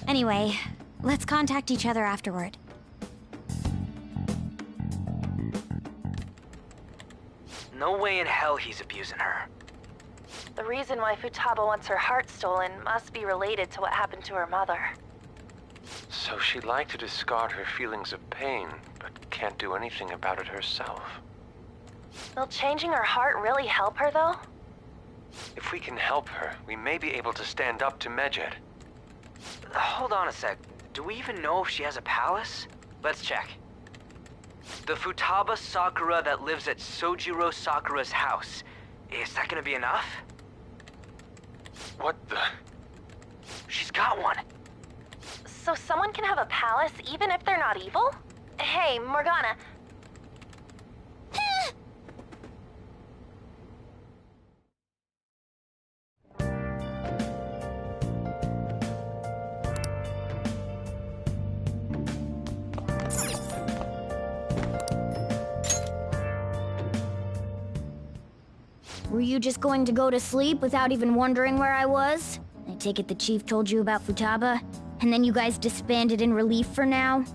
Anyway, let's contact each other afterward. No way in hell he's abusing her. The reason why Futaba wants her heart stolen must be related to what happened to her mother. So she'd like to discard her feelings of pain, but can't do anything about it herself. Will changing her heart really help her, though? If we can help her, we may be able to stand up to Medjed. Hold on a sec. Do we even know if she has a palace? Let's check. The Futaba Sakura that lives at Sojiro Sakura's house. Is that gonna be enough? What the? She's got one. So someone can have a palace even if they're not evil? Hey, Morgana. Were you just going to go to sleep without even wondering where I was? I take it the chief told you about Futaba, and then you guys disbanded in relief for now?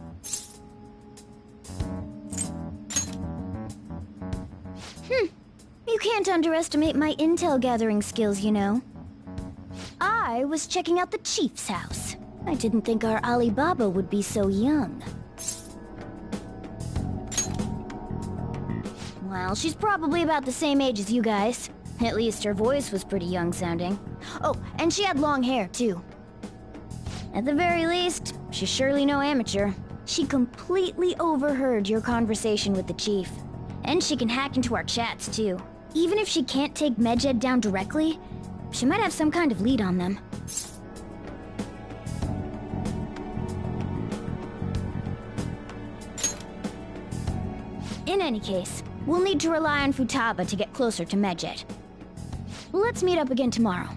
You can't underestimate my intel gathering skills, you know. I was checking out the chief's house. I didn't think our Alibaba would be so young. Well, she's probably about the same age as you guys. At least her voice was pretty young sounding. Oh, and she had long hair, too. At the very least, she's surely no amateur. She completely overheard your conversation with the chief. And she can hack into our chats, too. Even if she can't take Medjed down directly, she might have some kind of lead on them. In any case, we'll need to rely on Futaba to get closer to Medjed. Let's meet up again tomorrow.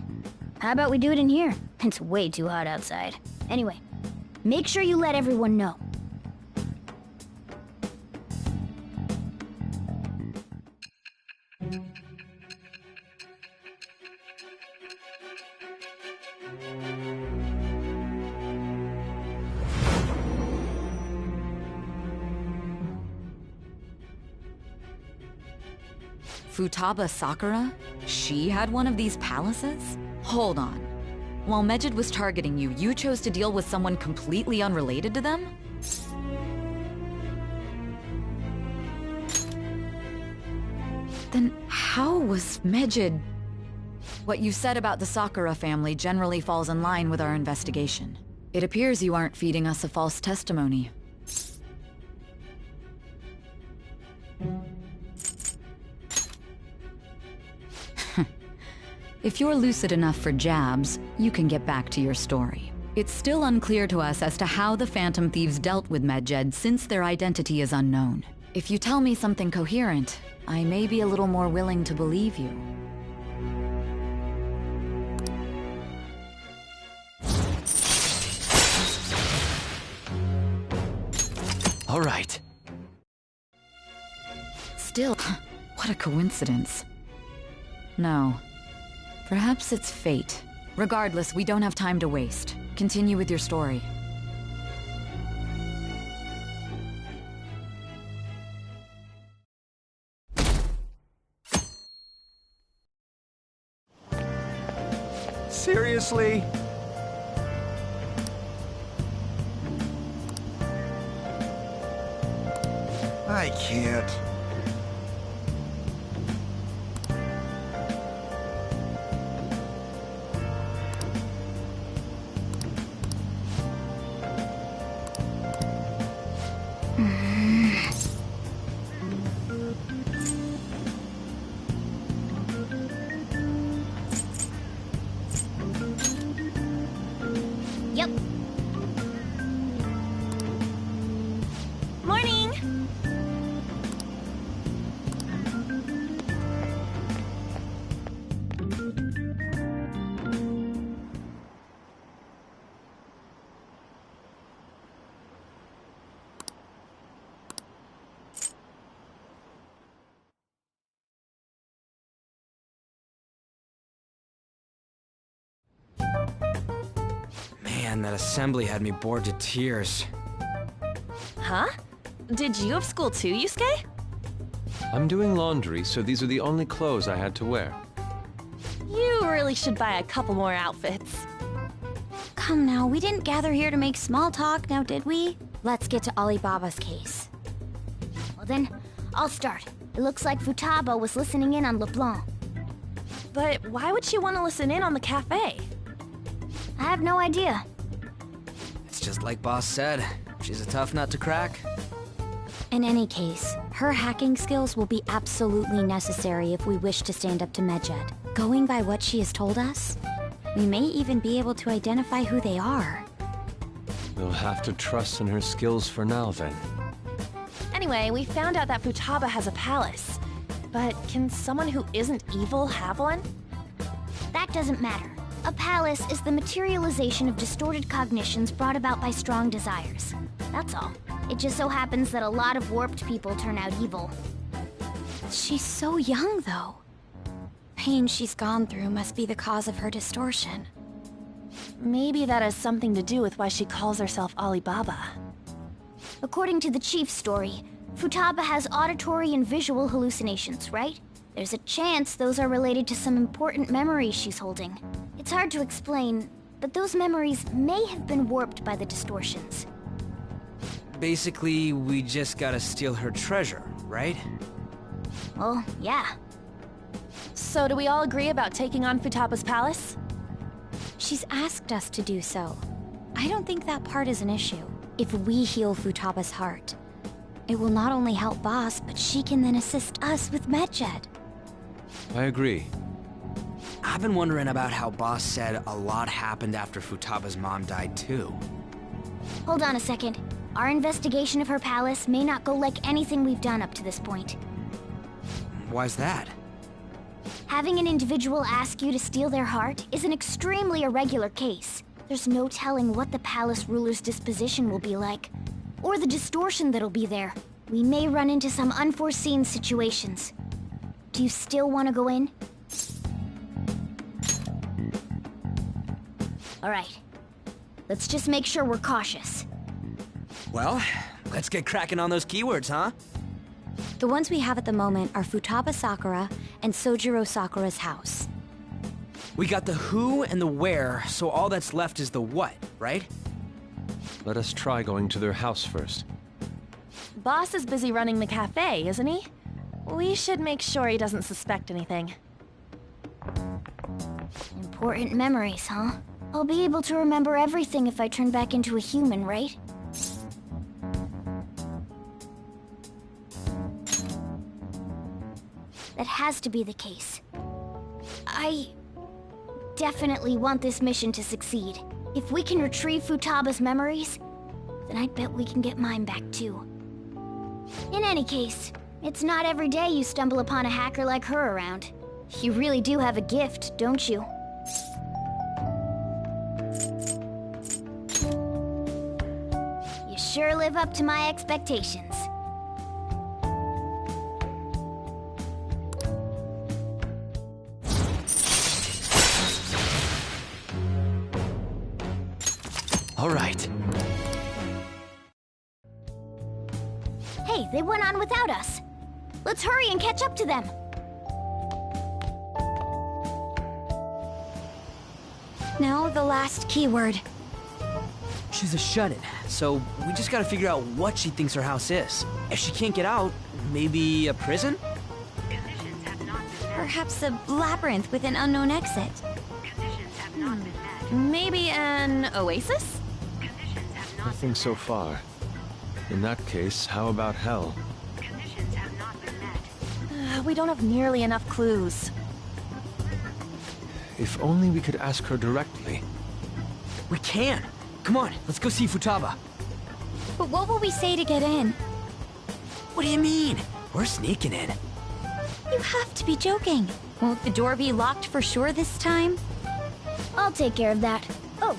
How about we do it in here? It's way too hot outside. Anyway, make sure you let everyone know. Futaba Sakura? She had one of these palaces? Hold on. While Medjed was targeting you, you chose to deal with someone completely unrelated to them? Then how was Medjed... What you said about the Sakura family generally falls in line with our investigation. It appears you aren't feeding us a false testimony. If you're lucid enough for jabs, you can get back to your story. It's still unclear to us as to how the Phantom Thieves dealt with Medjed since their identity is unknown. If you tell me something coherent, I may be a little more willing to believe you. All right. Still, what a coincidence. No. Perhaps it's fate. Regardless, we don't have time to waste. Continue with your story. Seriously? I can't. Man, that assembly had me bored to tears. Huh? Did you have school too, Yusuke? I'm doing laundry, so these are the only clothes I had to wear. You really should buy a couple more outfits. Come now, we didn't gather here to make small talk, now did we? Let's get to Alibaba's case. Well then, I'll start. It looks like Futaba was listening in on LeBlanc. But why would she want to listen in on the cafe? I have no idea. It's just like Boss said. She's a tough nut to crack. In any case, her hacking skills will be absolutely necessary if we wish to stand up to Medjed. Going by what she has told us, we may even be able to identify who they are. We'll have to trust in her skills for now, then. Anyway, we found out that Futaba has a palace. But can someone who isn't evil have one? That doesn't matter. A palace is the materialization of distorted cognitions brought about by strong desires. That's all. It just so happens that a lot of warped people turn out evil. She's so young, though. Pain she's gone through must be the cause of her distortion. Maybe that has something to do with why she calls herself Alibaba. According to the chief's story, Futaba has auditory and visual hallucinations, right? There's a chance those are related to some important memories she's holding. It's hard to explain, but those memories may have been warped by the distortions. Basically, we just gotta steal her treasure, right? Well, yeah. So do we all agree about taking on Futaba's palace? She's asked us to do so. I don't think that part is an issue. If we heal Futaba's heart, it will not only help Boss, but she can then assist us with Medjed. I agree. I've been wondering about how Boss said a lot happened after Futaba's mom died, too. Hold on a second. Our investigation of her palace may not go like anything we've done up to this point. Why's that? Having an individual ask you to steal their heart is an extremely irregular case. There's no telling what the palace ruler's disposition will be like, or the distortion that'll be there. We may run into some unforeseen situations. Do you still want to go in? Alright. Let's just make sure we're cautious. Well, let's get cracking on those keywords, huh? The ones we have at the moment are Futaba Sakura and Sojiro Sakura's house. We got the who and the where, so all that's left is the what, right? Let us try going to their house first. Boss is busy running the cafe, isn't he? We should make sure he doesn't suspect anything. Important memories, huh? I'll be able to remember everything if I turn back into a human, right? That has to be the case. I definitely want this mission to succeed. If we can retrieve Futaba's memories, then I bet we can get mine back too. In any case, it's not every day you stumble upon a hacker like her around. You really do have a gift, don't you? You sure live up to my expectations. All right. Hey, they went on without us. Let's hurry and catch up to them. Now the last keyword. She's a shut-in, so we just gotta figure out what she thinks her house is. If she can't get out, maybe a prison? Perhaps a labyrinth with an unknown exit. Maybe an oasis? Nothing so far. In that case, how about hell? We don't have nearly enough clues. If only we could ask her directly. We can! Come on, let's go see Futaba. But what will we say to get in? What do you mean? We're sneaking in. You have to be joking. Won't the door be locked for sure this time? I'll take care of that. Oh,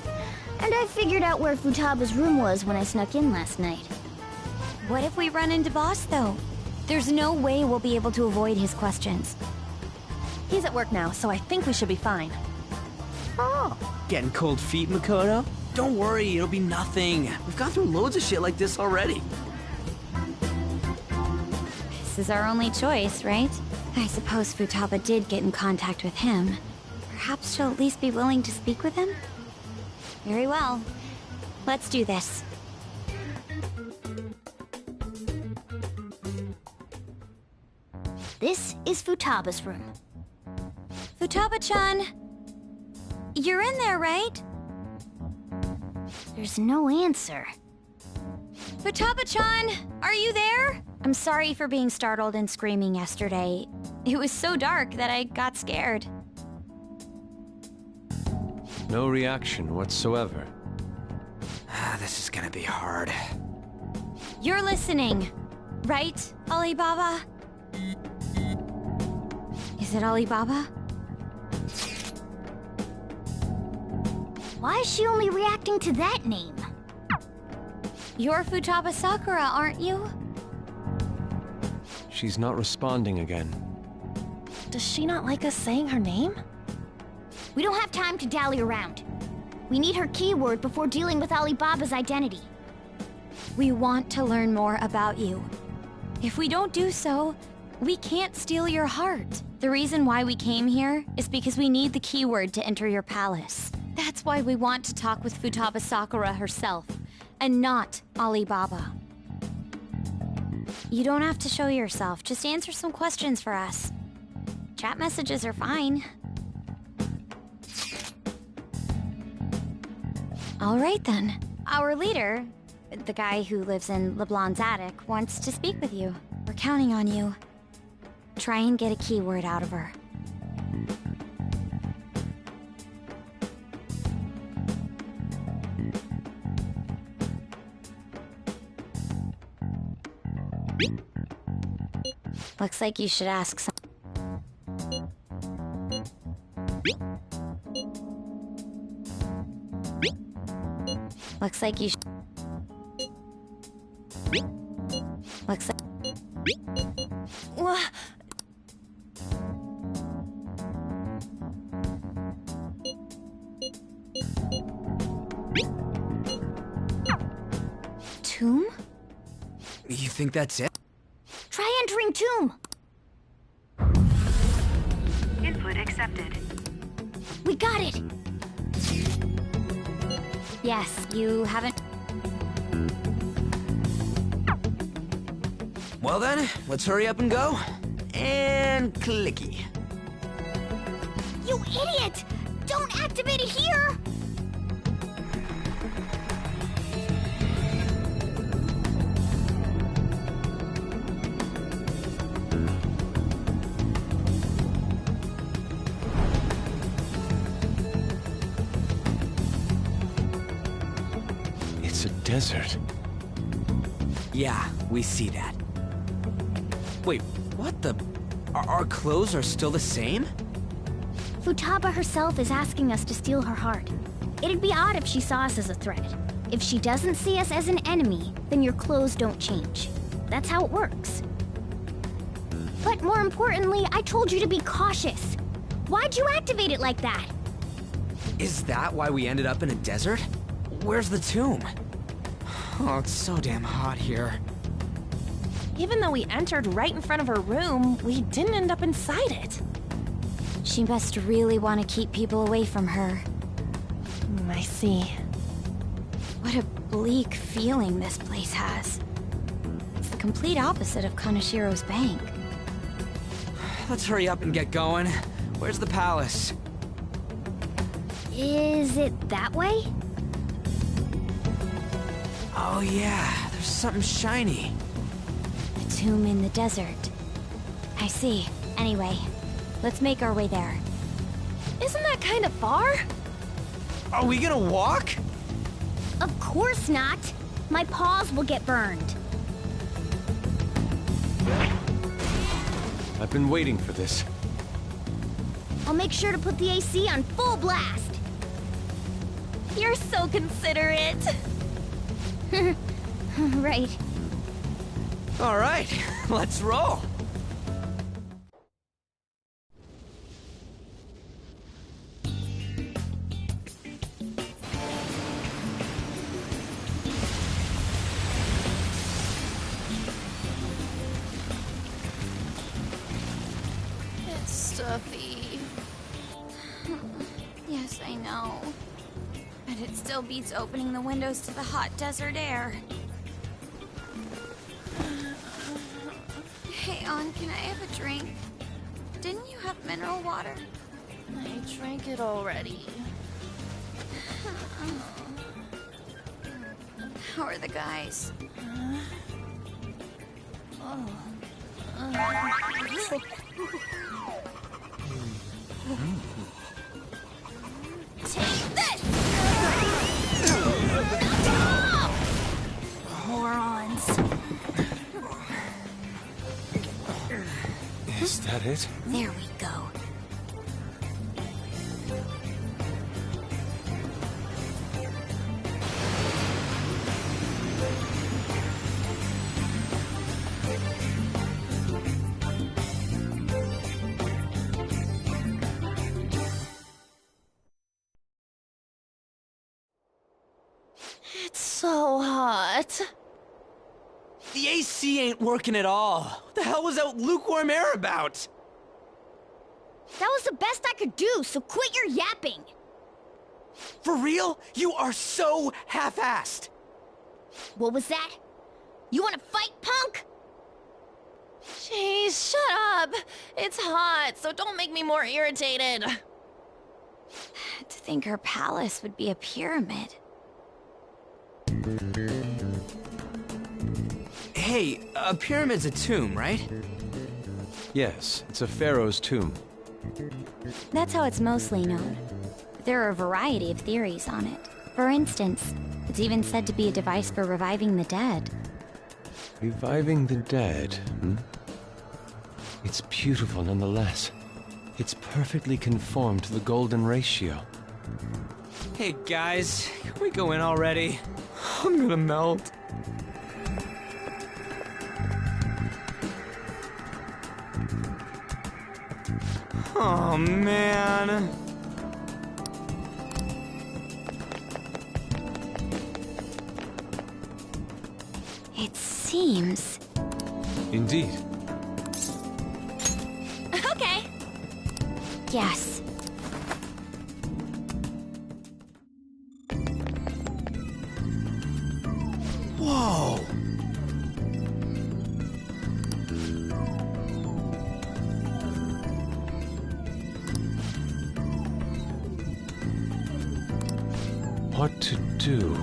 and I figured out where Futaba's room was when I snuck in last night. What if we run into Boss, though? There's no way we'll be able to avoid his questions. He's at work now, so I think we should be fine. Oh. Getting cold feet, Makoto? Don't worry, it'll be nothing. We've gone through loads of shit like this already. This is our only choice, right? I suppose Futaba did get in contact with him. Perhaps she'll at least be willing to speak with him? Very well. Let's do this. This is Futaba's room. Futaba-chan! You're in there, right? There's no answer. Futaba-chan! Are you there? I'm sorry for being startled and screaming yesterday. It was so dark that I got scared. No reaction whatsoever. This is gonna be hard. You're listening, right, Alibaba? Is it Alibaba? Why is she only reacting to that name? You're Futaba Sakura, aren't you? She's not responding again. Does she not like us saying her name? We don't have time to dally around. We need her keyword before dealing with Alibaba's identity. We want to learn more about you. If we don't do so, we can't steal your heart. The reason why we came here is because we need the keyword to enter your palace. That's why we want to talk with Futaba Sakura herself, and not Alibaba. You don't have to show yourself, just answer some questions for us. Chat messages are fine. All right then. Our leader, the guy who lives in LeBlanc's attic, wants to speak with you. We're counting on you. Try and get a keyword out of her. Looks like you should ask some. Looks like you should. Looks like. Tomb? You think that's it? Try entering Tomb. Input accepted. We got it. Yes, you haven't. Well then, let's hurry up and go. And clicky. You idiot! Don't activate it here! It's a desert. Yeah, we see that. Wait, what the? Our clothes are still the same? Futaba herself is asking us to steal her heart. It'd be odd if she saw us as a threat. If she doesn't see us as an enemy, then your clothes don't change. That's how it works. But more importantly, I told you to be cautious. Why'd you activate it like that? Is that why we ended up in a desert? Where's the tomb? Oh, it's so damn hot here. Even though we entered right in front of her room, we didn't end up inside it. She must really want to keep people away from her. I see. What a bleak feeling this place has. It's the complete opposite of Kanashiro's bank. Let's hurry up and get going. Where's the palace? Is it that way? Oh yeah, there's something shiny. The tomb in the desert. I see. Anyway, let's make our way there. Isn't that kind of far? Are we gonna walk? Of course not. My paws will get burned. I've been waiting for this. I'll make sure to put the AC on full blast. You're so considerate. Right. All right, let's roll. It's stuffy. Yes, I know. But it still beats opening the windows to the hot desert air. Hey, Ann, can I have a drink? Didn't you have mineral water? I drank it already. How are the guys? Take this! Morons. Is that it? There we go. It's so hot. The AC ain't working at all. What the hell was that lukewarm air about? That was the best I could do, so quit your yapping. For real? You are so half-assed. What was that? You wanna fight, punk? Jeez, shut up. It's hot, so don't make me more irritated. To think her palace would be a pyramid. Hey, a pyramid's a tomb, right? Yes, it's a pharaoh's tomb. That's how it's mostly known. There are a variety of theories on it. For instance, it's even said to be a device for reviving the dead. Reviving the dead, hmm? It's beautiful nonetheless. It's perfectly conformed to the golden ratio. Hey guys, can we go in already? I'm gonna melt. Oh man. It seems... Indeed. Okay. Yes. Whoa! What to do?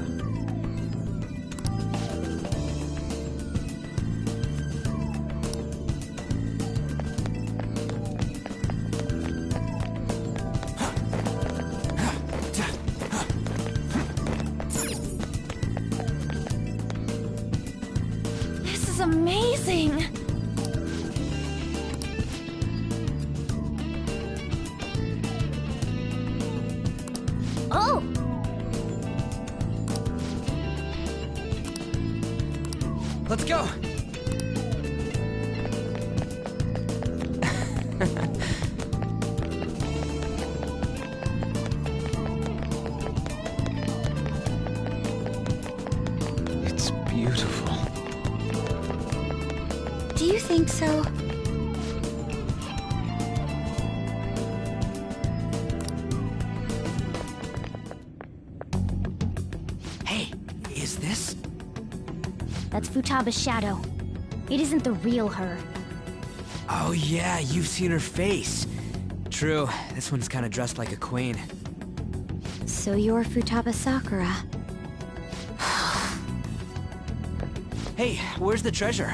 This is amazing. Oh! Let's go! It's beautiful. Do you think so? Hey, is this? That's Futaba's shadow. It isn't the real her. Oh yeah, you've seen her face. True, this one's kinda dressed like a queen. So you're Futaba Sakura. Hey, where's the treasure?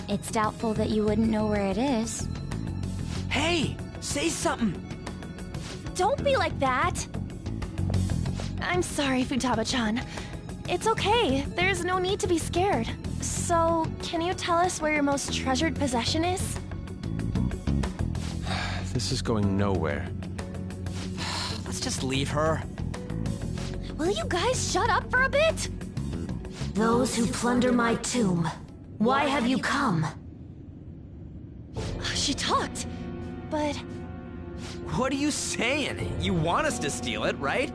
It's doubtful that you wouldn't know where it is. Hey, say something! Don't be like that. I'm sorry, Futaba-chan. It's okay. There's no need to be scared. So, can you tell us where your most treasured possession is? This is going nowhere. Let's just leave her. Will you guys shut up for a bit? Those who plunder my tomb, why have you come? She talked, but... What are you saying? You want us to steal it, right?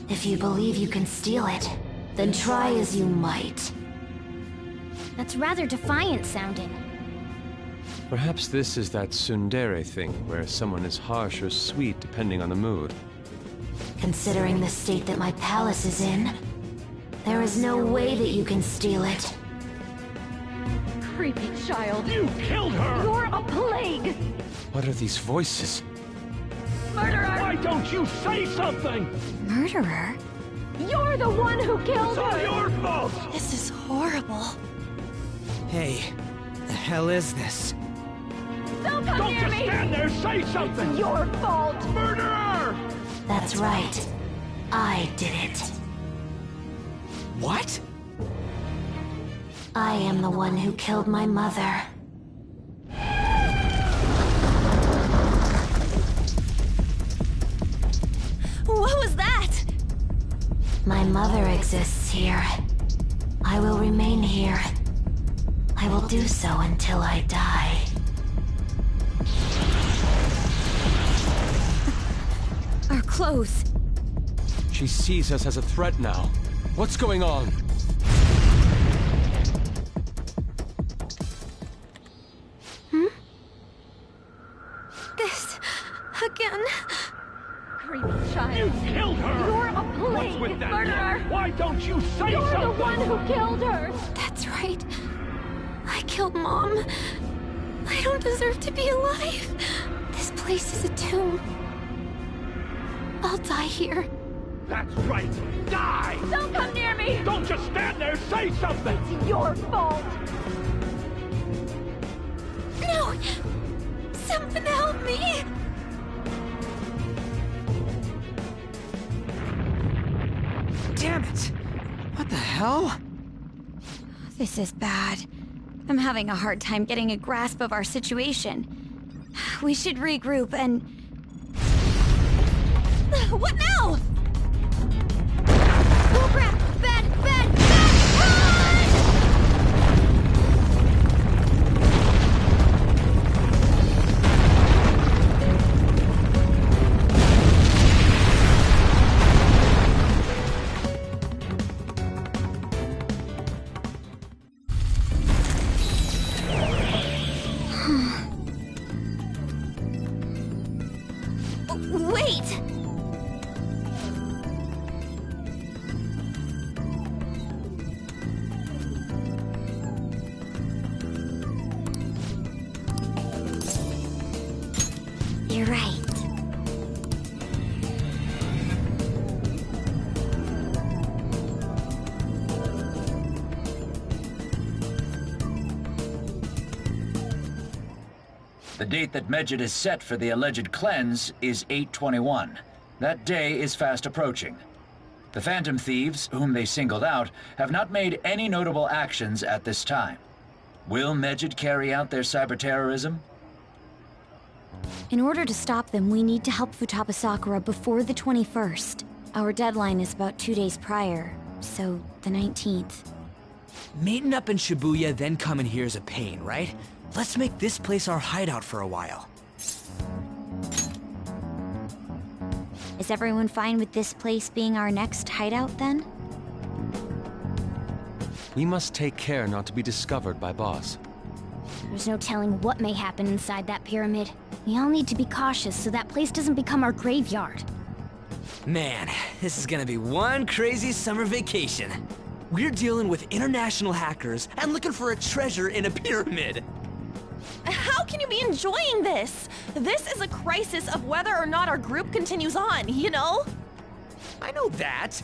If you believe you can steal it, then try as you might. That's rather defiant sounding. Perhaps this is that tsundere thing, where someone is harsh or sweet depending on the mood. Considering the state that my palace is in, there is no way that you can steal it. Creepy child. You killed her! You're a plague! What are these voices? Murderer! Why don't you say something? Murderer? You're the one who killed It's all her! your fault! This is horrible. Hey, the hell is this? Don't come Don't near just me! stand there, say something! It's your fault! Murderer! That's right. I did it. What? I am the one who killed my mother. What was that? My mother exists here. I will remain here. I will do so until I die. Our clothes. She sees us as a threat now. What's going on? This... again. Creepy child. You killed her! You're a plague! What's with that Murderer! look? Why don't you say You're something? the one who killed her! That's right. I killed Mom. I don't deserve to be alive. This place is a tomb. I'll die here. That's right. Die! Don't come near me! Don't just stand there, say something! It's your fault! No! Someone help me! Damn it! What the hell? This is bad. I'm having a hard time getting a grasp of our situation. We should regroup and... What now? Oh crap! Bad! Bad! Wait! You're right. The date that Medjed has set for the alleged cleanse is 8/21. That day is fast approaching. The Phantom Thieves, whom they singled out, have not made any notable actions at this time. Will Medjed carry out their cyber-terrorism? In order to stop them, we need to help Futaba Sakura before the 21st. Our deadline is about 2 days prior, so the 19th. Meeting up in Shibuya, then coming here is a pain, right? Let's make this place our hideout for a while. Is everyone fine with this place being our next hideout, then? We must take care not to be discovered by Boss. There's no telling what may happen inside that pyramid. We all need to be cautious so that place doesn't become our graveyard. Man, this is gonna be one crazy summer vacation. We're dealing with international hackers and looking for a treasure in a pyramid. How can you be enjoying this? This is a crisis of whether or not our group continues on, you know? I know that.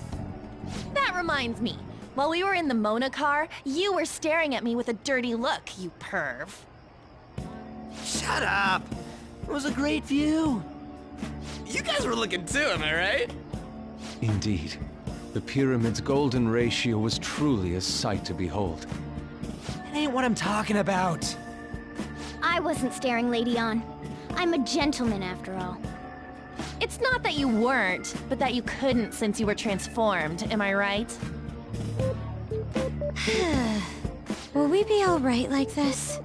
That reminds me. While we were in the Mona car, you were staring at me with a dirty look, you perv. Shut up. It was a great view. You guys were looking too, am I right? Indeed. The pyramid's golden ratio was truly a sight to behold. ain't what I'm talking about. I wasn't staring Lady On. I'm a gentleman after all. It's not that you weren't, but that you couldn't since you were transformed, am I right? Will we be alright like this?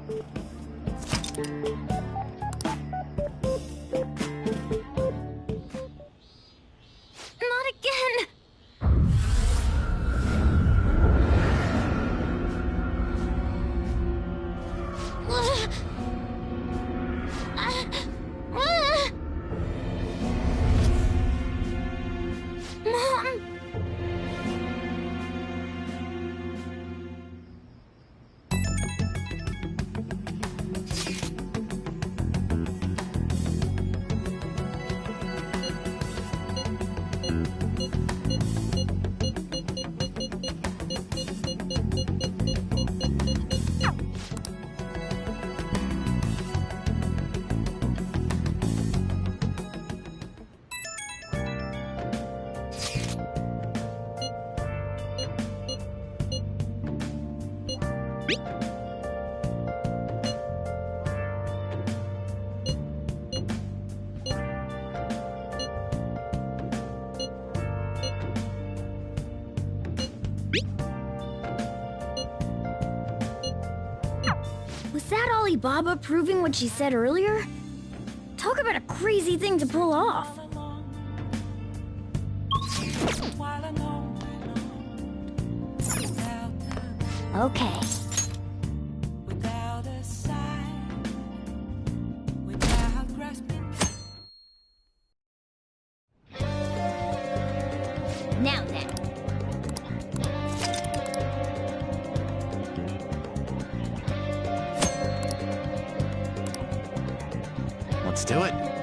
Not again! Mom! Was that Alibaba proving what she said earlier? Talk about a crazy thing to pull off. Okay. Without a sign, without grasping. Now then. Let's do it.